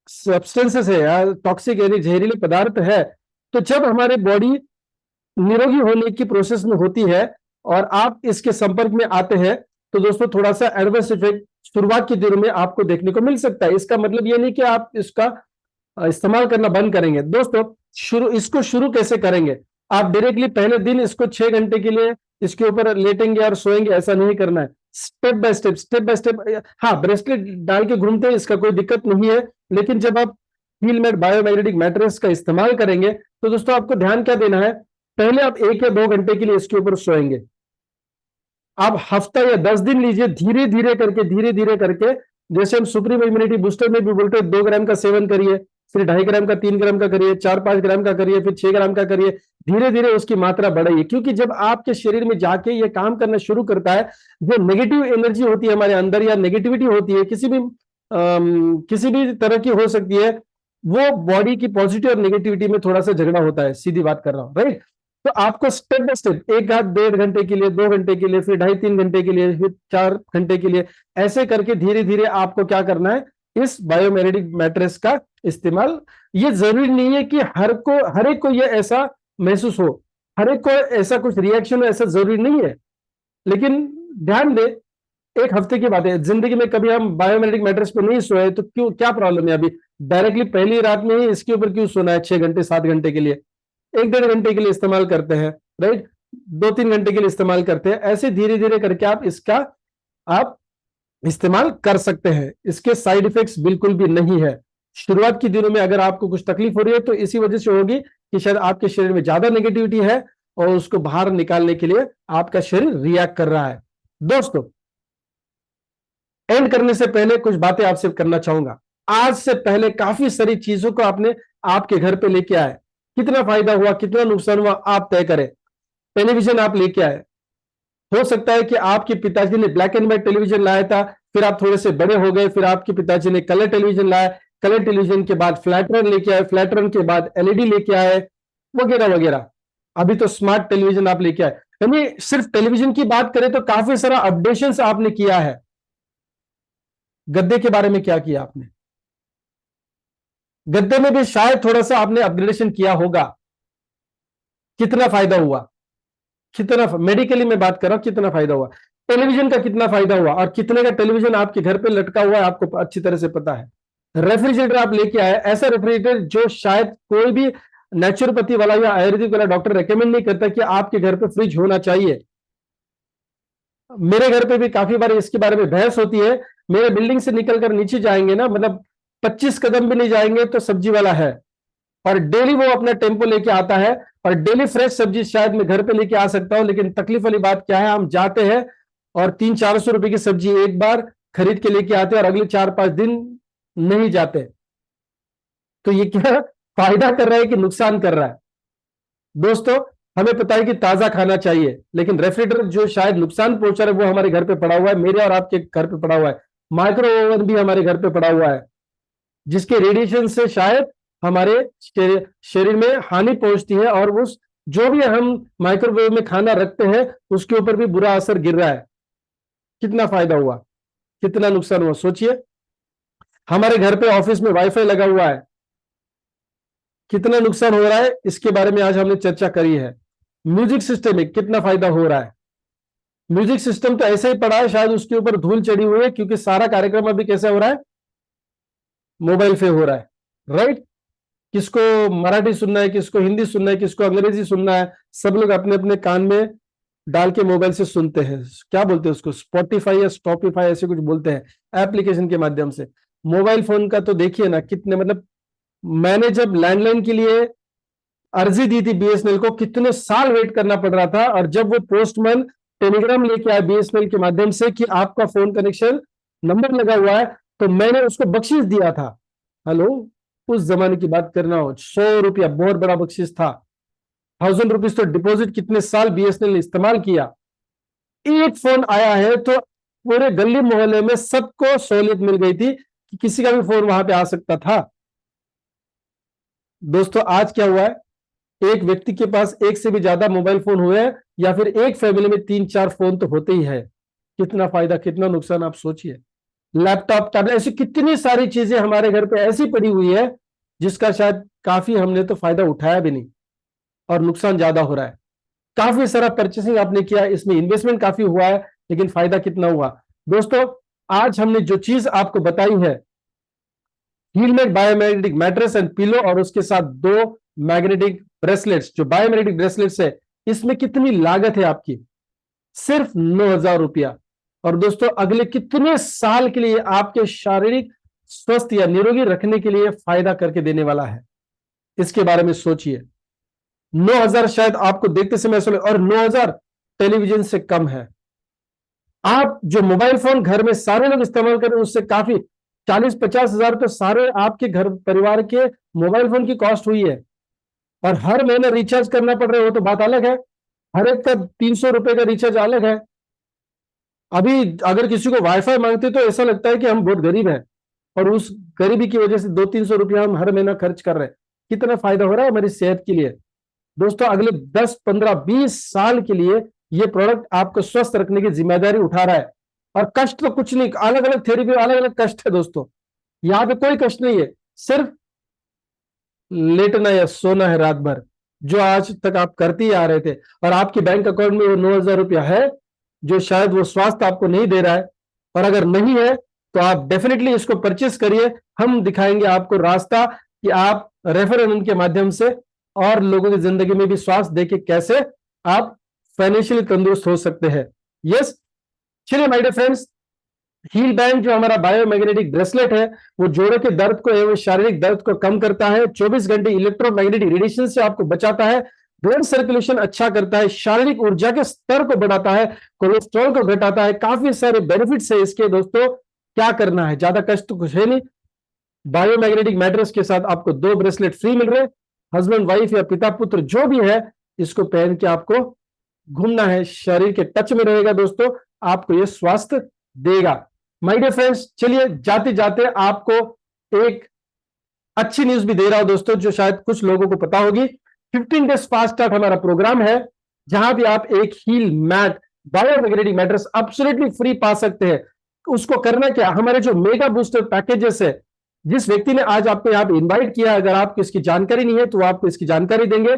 सब्सटेंसेस है या टॉक्सिक यानी जहरीले पदार्थ है, तो जब हमारे बॉडी निरोगी होने की प्रोसेस में होती है और आप इसके संपर्क में आते हैं, तो दोस्तों थोड़ा सा एडवर्स इफेक्ट शुरुआत के दिनों में आपको देखने को मिल सकता है। इसका मतलब ये नहीं कि आप इसका इस्तेमाल करना बंद करेंगे। दोस्तों इसको शुरू कैसे करेंगे, आप डायरेक्टली पहले दिन इसको 6 घंटे के लिए इसके ऊपर लेटेंगे और सोएंगे, ऐसा नहीं करना है। Step by step, step by step. हाँ, ब्रेसलेट डाल के घूमते हैं, इसका कोई दिक्कत नहीं है, लेकिन जब आप हील मैट बायोमैग्नेटिक मैट्रेस का इस्तेमाल करेंगे तो दोस्तों आपको ध्यान क्या देना है, पहले आप 1 या 2 घंटे के लिए इसके ऊपर सोएंगे। आप हफ्ता या 10 दिन लीजिए, धीरे धीरे करके, जैसे हम सुप्रीम इम्यूनिटी बूस्टर में भी बोलते हैं 2 ग्राम का सेवन करिए, फिर 2.5 ग्राम का, 3 ग्राम का करिए, 4-5 ग्राम का करिए, फिर 6 ग्राम का करिए, धीरे धीरे उसकी मात्रा बढ़ाइए। क्योंकि जब आपके शरीर में जाके ये काम करना शुरू करता है, जो नेगेटिव एनर्जी होती है हमारे अंदर या नेगेटिविटी होती है, किसी भी तरह की हो सकती है, वो बॉडी की पॉजिटिव और नेगेटिविटी में थोड़ा सा झगड़ा होता है, सीधी बात कर रहा हूं, राइट। तो आपको स्टेप बाय स्टेप 1-1.5 घंटे के लिए, 2 घंटे के लिए, फिर 2.5-3 घंटे के लिए, फिर 4 घंटे के लिए, ऐसे करके धीरे धीरे आपको क्या करना है, इस बायोमैग्नेटिक मैट्रेस का इस्तेमाल। ये जरूरी नहीं है कि हर एक को ये ऐसा महसूस हो, हर एक को ऐसा कुछ रिएक्शन हो, ऐसा जरूरी नहीं है। लेकिन ध्यान दे, एक हफ्ते की बात है, जिंदगी में कभी हम बायोमैग्नेटिक मैट्रेस पे नहीं सोए तो क्यों, क्या प्रॉब्लम है? अभी डायरेक्टली पहली रात में ही इसके ऊपर क्यों सोना है 6 घंटे 7 घंटे के लिए? 1-1.5 घंटे के लिए इस्तेमाल करते हैं, राइट, 2-3 घंटे के लिए इस्तेमाल करते हैं। ऐसे धीरे धीरे करके आप इस्तेमाल कर सकते हैं। इसके साइड इफेक्ट्स बिल्कुल भी नहीं है। शुरुआत के दिनों में अगर आपको कुछ तकलीफ हो रही है तो इसी वजह से होगी कि शायद आपके शरीर में ज्यादा नेगेटिविटी है और उसको बाहर निकालने के लिए आपका शरीर रिएक्ट कर रहा है। दोस्तों, एंड करने से पहले कुछ बातें आपसे करना चाहूंगा। आज से पहले काफी सारी चीजों को आपने आपके घर पे लेके आए, कितना फायदा हुआ, कितना नुकसान हुआ, आप तय करें। टेलीविजन आप लेके आए, हो सकता है कि आपके पिताजी ने ब्लैक एंड व्हाइट टेलीविजन लाया था, फिर आप थोड़े से बड़े हो गए, फिर आपके पिताजी ने कलर टेलीविजन लाया, कलर टेलीविजन के बाद फ्लैट रन लेके आए, फ्लैट रन के बाद एलईडी लेके आए, वगैरह वगैरह। अभी तो स्मार्ट टेलीविजन आप लेके आए। यानी सिर्फ टेलीविजन की बात करें तो काफी सारा अपडेशन आपने किया है। गद्दे के बारे में क्या किया आपने? गद्दे में भी शायद थोड़ा सा आपने अपग्रेडेशन किया होगा। कितना फायदा हुआ, कितना मेडिकली में बात कर रहा हूं, कितना फायदा हुआ, टेलीविजन का कितना फायदा हुआ, और कितने का टेलीविजन आपके घर पे लटका हुआ है आपको अच्छी तरह से पता है। रेफ्रिजरेटर आप लेके आए, ऐसा रेफ्रिजरेटर जो शायद कोई भी नेचुरोपैथी वाला या आयुर्वेदिक वाला डॉक्टर रेकमेंड नहीं करता कि आपके घर पे फ्रिज होना चाहिए। मेरे घर पे भी काफी बार इसके बारे में बहस होती है। मेरे बिल्डिंग से निकलकर नीचे जाएंगे ना, मतलब 25 कदम भी नहीं जाएंगे तो सब्जी वाला है, और डेली वो अपना टेम्पो लेके आता है, और डेली फ्रेश सब्जी शायद मैं घर पे लेके आ सकता हूं, लेकिन तकलीफ वाली बात क्या है, हम जाते हैं और 300-400 रुपए की सब्जी एक बार खरीद के लेके आते हैं और अगले 4-5 दिन नहीं जाते। तो ये क्या फायदा कर रहा है कि नुकसान कर रहा है? दोस्तों, हमें पता है कि ताजा खाना चाहिए, लेकिन रेफ्रिजरेटर जो शायद नुकसान पहुंचा रहा है वो हमारे घर पे पड़ा हुआ है, मेरे और आपके घर पे पड़ा हुआ है। माइक्रो ओवन भी हमारे घर पे पड़ा हुआ है, जिसके रेडिएशन से शायद हमारे शरीर में हानि पहुंचती है, और उस जो भी हम माइक्रोवेव में खाना रखते हैं उसके ऊपर भी बुरा असर गिर रहा है। कितना फायदा हुआ, कितना नुकसान हुआ, सोचिए। हमारे घर पे ऑफिस में वाईफाई लगा हुआ है, कितना नुकसान हो रहा है इसके बारे में आज हमने चर्चा करी है। म्यूजिक सिस्टम में कितना फायदा हो रहा है। म्यूजिक सिस्टम तो ऐसे ही पड़ा है, शायद उसके ऊपर धूल चढ़ी हुई है, क्योंकि सारा कार्यक्रम अभी कैसे हो रहा है, मोबाइल पे हो रहा है, राइट। किसको मराठी सुनना है, किसको हिंदी सुनना है, किसको अंग्रेजी सुनना है, सब लोग अपने अपने कान में डाल के मोबाइल से सुनते हैं। क्या बोलते हैं उसको, स्पॉटिफाई या स्टॉपिफाई ऐसे कुछ बोलते हैं, एप्लीकेशन के माध्यम से। मोबाइल फोन का तो देखिए ना कितने, मतलब मैंने जब लैंडलाइन के लिए अर्जी दी थी बीएसएनएल को, कितने साल वेट करना पड़ रहा था, और जब वो पोस्टमैन टेलीग्राम लेके आया बीएसएनएल के माध्यम से कि आपका फोन कनेक्शन नंबर लगा हुआ है, तो मैंने उसको बख्शीश दिया था। हेलो, उस जमाने की बात करना हो, 100 रुपया बहुत बड़ा बख्शीश था। 1000 रुपीज तो डिपॉजिट कितने साल बीएसएनएल ने इस्तेमाल किया। एक फोन आया है तो पूरे गली मोहल्ले में सबको सहूलियत मिल गई थी कि किसी का भी फोन वहां पे आ सकता था। दोस्तों आज क्या हुआ है, एक व्यक्ति के पास एक से भी ज्यादा मोबाइल फोन हुए हैं, या फिर एक फैमिली में 3-4 फोन तो होते ही है। कितना फायदा कितना नुकसान आप सोचिए। लैपटॉप, टैबलेट, ऐसी कितनी सारी चीजें हमारे घर पे ऐसी पड़ी हुई है जिसका शायद काफी हमने तो फायदा उठाया भी नहीं, और नुकसान ज्यादा हो रहा है। काफी सारा परचेसिंग आपने किया, इसमें इन्वेस्टमेंट काफी हुआ है, लेकिन फायदा कितना हुआ। दोस्तों आज हमने जो चीज आपको बताई है, हीलमेट बायोमैग्नेटिक मैट्रेस एंड पिलो, और उसके साथ 2 मैग्नेटिक ब्रेसलेट्स, जो बायोमैग्नेटिक ब्रेसलेट्स है, इसमें कितनी लागत है आपकी, सिर्फ 9,000 रुपया। और दोस्तों अगले कितने साल के लिए आपके शारीरिक स्वस्थ या निरोगी रखने के लिए फायदा करके देने वाला है, इसके बारे में सोचिए। 9,000 शायद आपको देखते समय ऐसा लगे, और 9,000 टेलीविजन से कम है। आप जो मोबाइल फोन घर में सारे लोग इस्तेमाल करें, उससे काफी 40-50 हजार तो सारे आपके घर परिवार के मोबाइल फोन की कॉस्ट हुई है। और हर महीने रिचार्ज करना पड़ रहा है, वो तो बात अलग है। हर एक का 300 रुपए का रिचार्ज अलग है। अभी अगर किसी को वाईफाई मांगते तो ऐसा लगता है कि हम बहुत गरीब हैं, और उस गरीबी की वजह से 200-300 रुपया हम हर महीना खर्च कर रहे हैं। कितना फायदा हो रहा है हमारी सेहत के लिए। दोस्तों अगले 10-15-20 साल के लिए ये प्रोडक्ट आपको स्वस्थ रखने की जिम्मेदारी उठा रहा है। और कष्ट तो कुछ नहीं, अलग अलग थेरेपी अलग अलग कष्ट है दोस्तों, यहां पे कोई कष्ट नहीं है, सिर्फ लेटना या सोना है रात भर, जो आज तक आप करते ही आ रहे थे। और आपके बैंक अकाउंट में वो 9,000 रुपया है, जो शायद वो स्वास्थ्य आपको नहीं दे रहा है। और अगर नहीं है तो आप डेफिनेटली इसको परचेस करिए। हम दिखाएंगे आपको रास्ता कि आप रेफरल के माध्यम से और लोगों की जिंदगी में भी स्वास्थ्य देके कैसे आप फाइनेंशियली तंदुरुस्त हो सकते हैं। यस, चलिए my dear friends, heal band जो हमारा बायोमैग्नेटिक ब्रेसलेट है, वो जोड़ों के दर्द को एवं शारीरिक दर्द को कम करता है, 24 घंटे इलेक्ट्रोमैग्नेटिक रेडिएशन से आपको बचाता है, ब्लड सर्कुलेशन अच्छा करता है, शारीरिक ऊर्जा के स्तर को बढ़ाता है, कोलेस्ट्रॉल को घटाता है। काफी सारे बेनिफिट्स है इसके दोस्तों। क्या करना है, ज्यादा कष्ट तो कुछ है नहीं। बायोमैग्नेटिक मैट्रेस के साथ आपको 2 ब्रेसलेट फ्री मिल रहे हैं। हस्बैंड वाइफ या पिता पुत्र जो भी है, इसको पहन के आपको घूमना है, शरीर के टच में रहेगा दोस्तों, आपको ये स्वास्थ्य देगा। माय डियर फ्रेंड्स, चलिए जाते जाते आपको एक अच्छी न्यूज भी दे रहा हूं दोस्तों, जो शायद कुछ लोगों को पता होगी। 15 डेज फास्ट स्टार्ट हमारा प्रोग्राम है, जहां भी आप एक heal mat biomagnetic mattress absolutely free पा सकते हैं। उसको करना क्या, हमारे जो मेगा बूस्टर पैकेजेस है, जिस व्यक्ति ने आज आपको यहाँ पे इन्वाइट किया, अगर आपको इसकी जानकारी नहीं है तो आपको इसकी जानकारी देंगे।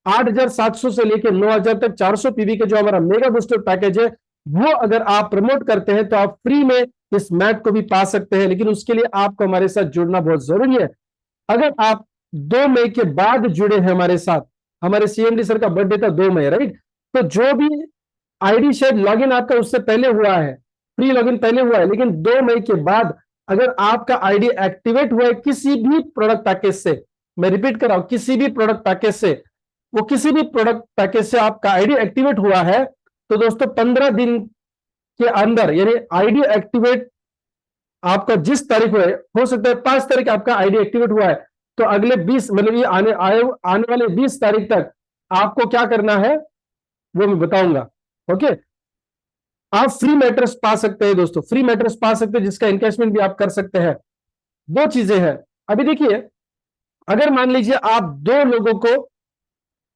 8,700 से लेकर 9,000 तक 400 पीवी के जो हमारा मेगा बूस्टर पैकेज है, वो अगर आप प्रमोट करते हैं तो आप फ्री में इस मैट को भी पा सकते हैं। लेकिन उसके लिए आपको हमारे साथ जुड़ना बहुत जरूरी है। अगर आप 2 मई के बाद जुड़े हैं हमारे साथ, हमारे सीएमडी सर का बर्थडे था 2 मई, राइट, तो जो भी आईडी शायद लॉगिन आपका उससे पहले हुआ है, फ्री लॉगिन पहले हुआ है, लेकिन 2 मई के बाद अगर आपका आईडी एक्टिवेट हुआ है किसी भी प्रोडक्ट पैकेज से, मैं रिपीट कर रहा हूं, किसी भी प्रोडक्ट पैकेज से, वो किसी भी प्रोडक्ट पैकेज से आपका आईडी एक्टिवेट हुआ है, तो दोस्तों 15 दिन के अंदर, यानी आईडी एक्टिवेट आपका जिस तारीख हो सकता है 5 तारीख आपका आईडी एक्टिवेट हुआ है, तो अगले 20 मतलब ये आने वाले 20 तारीख तक आपको क्या करना है वो मैं बताऊंगा। ओके, आप फ्री मैट्रेस पा सकते हैं दोस्तों, फ्री मैट्रेस पा सकते हैं, जिसका इनकेशमेंट भी आप कर सकते हैं। 2 चीजें हैं। अभी देखिए, अगर मान लीजिए आप 2 लोगों को,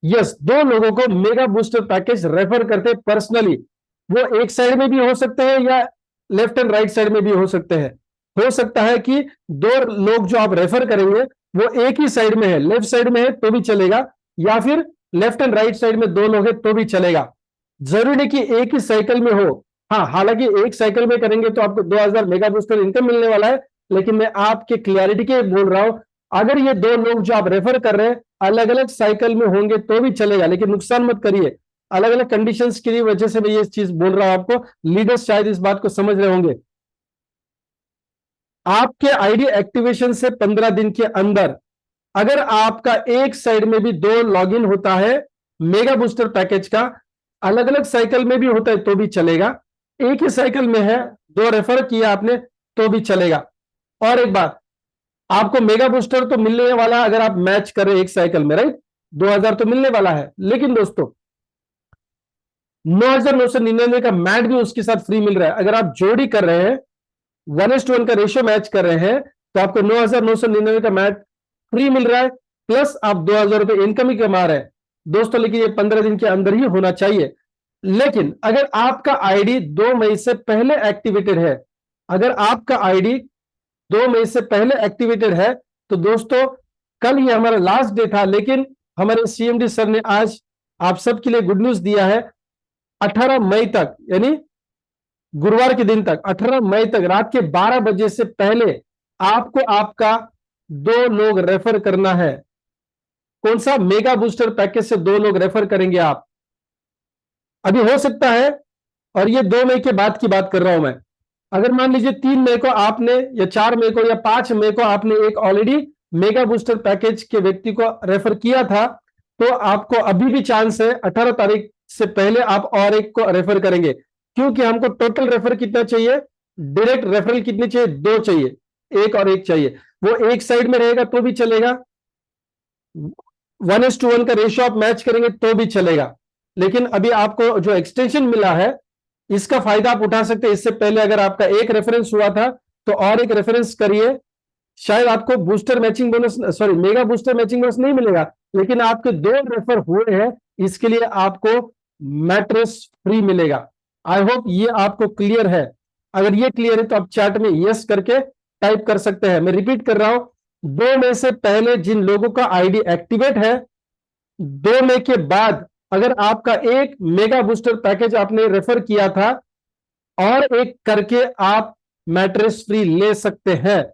यस 2 लोगों को मेगा बूस्टर पैकेज रेफर करते पर्सनली, वो एक साइड में भी हो सकते हैं या लेफ्ट एंड राइट साइड में भी हो सकते हैं। हो सकता है कि दो लोग जो आप रेफर करेंगे वो एक ही साइड में है, लेफ्ट साइड में है तो भी चलेगा, या फिर लेफ्ट एंड राइट साइड में दो लोग हैं तो भी चलेगा। जरूरी नहीं कि एक ही साइकिल में हो। हाँ, हालांकि एक साइकिल में करेंगे तो आपको 2000 मेगा बूस्टर इनकम मिलने वाला है, लेकिन मैं आपके क्लियरिटी के बोल रहा हूं, अगर ये दो लोग जो आप रेफर कर रहे हैं अलग अलग साइकिल में होंगे तो भी चलेगा, लेकिन नुकसान मत करिए। अलग अलग कंडीशंस की वजह से मैं ये चीज बोल रहा हूं आपको, लीडर्स शायद इस बात को समझ रहे होंगे। आपके आईडी एक्टिवेशन से 15 दिन के अंदर अगर आपका एक साइड में भी दो लॉगिन होता है मेगा बूस्टर पैकेज का, अलग अलग साइकिल में भी होता है तो भी चलेगा, एक ही साइकिल में है दो रेफर किया आपने तो भी चलेगा। और एक बात, आपको मेगा बूस्टर तो मिलने वाला है अगर आप मैच करें एक साइकिल में, राइट, 2000 तो मिलने वाला है, लेकिन दोस्तों 9999 का मैट भी उसके साथ फ्री मिल रहा है। अगर आप जोड़ी कर रहे हैं 1:1 का रेशियो मैच कर रहे हैं तो आपको 9999 का मैट फ्री मिल रहा है, प्लस आप 2000 रुपए इनकम ही कमा रहे हैं दोस्तों। लेकिन ये 15 दिन के अंदर ही होना चाहिए। लेकिन अगर आपका आईडी 2 मई से पहले एक्टिवेटेड है, अगर आपका आईडी 2 मई से पहले एक्टिवेटेड है तो दोस्तों कल ही हमारा लास्ट डे था, लेकिन हमारे सीएमडी सर ने आज आप सबके लिए गुड न्यूज दिया है। 18 मई तक, यानी गुरुवार के दिन तक, 18 मई तक रात के 12 बजे से पहले आपको आपका दो लोग रेफर करना है। कौन सा? मेगा बूस्टर पैकेज से दो लोग रेफर करेंगे आप। अभी हो सकता है, और ये 2 मई के बाद की बात कर रहा हूं मैं, अगर मान लीजिए 3 मई को आपने या 4 मई को या 5 मई को आपने एक ऑलरेडी मेगा बूस्टर पैकेज के व्यक्ति को रेफर किया था, तो आपको अभी भी चांस है 18 तारीख से पहले आप और एक को रेफर करेंगे, क्योंकि हमको टोटल रेफर कितना चाहिए, डायरेक्ट रेफरल कितनी चाहिए, 2 चाहिए, एक और एक चाहिए। वो एक साइड में रहेगा तो भी चलेगा, 1:1 का रेशियो आप मैच करेंगे तो भी चलेगा। लेकिन अभी आपको जो एक्सटेंशन मिला है इसका फायदा आप उठा सकते हैं। इससे पहले अगर आपका एक रेफरेंस हुआ था तो और एक रेफरेंस करिए, शायद आपको booster matching bonus, sorry mega booster matching bonus नहीं मिलेगा, लेकिन आपके 2 रेफर हुए हैं इसके लिए आपको मैट्रेस फ्री मिलेगा। आई होप ये आपको क्लियर है। अगर ये क्लियर है तो आप चैट में यस करके टाइप कर सकते हैं। मैं रिपीट कर रहा हूं, 2 मई से पहले जिन लोगों का आईडी एक्टिवेट है, 2 मई के बाद अगर आपका एक मेगा बूस्टर पैकेज आपने रेफर किया था और एक करके आप मैट्रेस फ्री ले सकते हैं,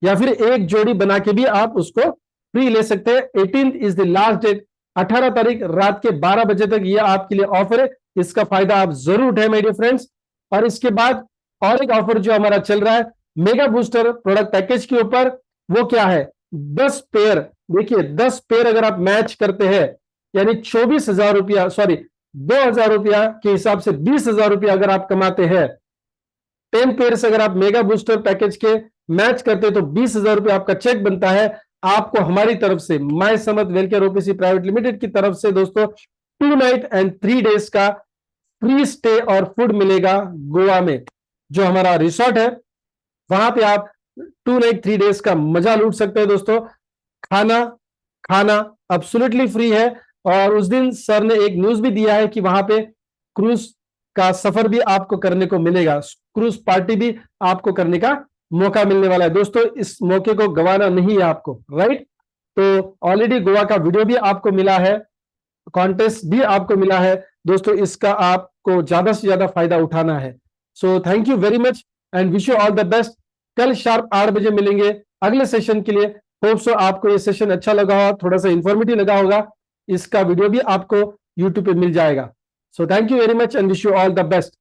या फिर एक जोड़ी बना के भी आप उसको फ्री ले सकते हैं। 18 इज द लास्ट डेट, 18 तारीख रात के 12 बजे तक यह आपके लिए ऑफर है। इसका फायदा आप जरूर उठाएं मेरे फ्रेंड्स। और इसके बाद और एक ऑफर जो हमारा चल रहा है मेगा बूस्टर प्रोडक्ट पैकेज के ऊपर, वो क्या है, 10 पेयर। देखिए 10 पेयर अगर आप मैच करते हैं, यानी 24,000 रुपया, सॉरी 2,000 रुपया के हिसाब से 20,000 रुपया अगर आप कमाते हैं, 10 पेयर से अगर आप मेगा बूस्टर पैकेज के मैच करते हैं तो 20,000 रुपया आपका चेक बनता है। आपको हमारी तरफ से माय समत वेलकेयर ओपीसी प्राइवेट लिमिटेड की तरफ से दोस्तों 2 नाइट एंड 3 डेज का फ्री स्टे और फूड मिलेगा गोवा में, जो हमारा रिसोर्ट है वहां पे आप 2 नाइट 3 डेज का मजा लूट सकते हैं दोस्तों। खाना खाना एब्सोल्युटली फ्री है। और उस दिन सर ने एक न्यूज भी दिया है कि वहां पे क्रूज का सफर भी आपको करने को मिलेगा, क्रूज पार्टी भी आपको करने का मौका मिलने वाला है दोस्तों। इस मौके को गंवाना नहीं है आपको, राइट। तो ऑलरेडी गोवा का वीडियो भी आपको मिला है, कॉन्टेस्ट भी आपको मिला है दोस्तों, इसका आपको ज्यादा से ज्यादा फायदा उठाना है। So thank you very much and wish you all the best. कल शार्प 8 बजे मिलेंगे अगले सेशन के लिए। होप सो आपको ये सेशन अच्छा लगा होगा, थोड़ा सा इंफॉर्मेटिव लगा होगा। इसका वीडियो भी आपको यूट्यूब पे मिल जाएगा। So thank you very much and wish you all the best.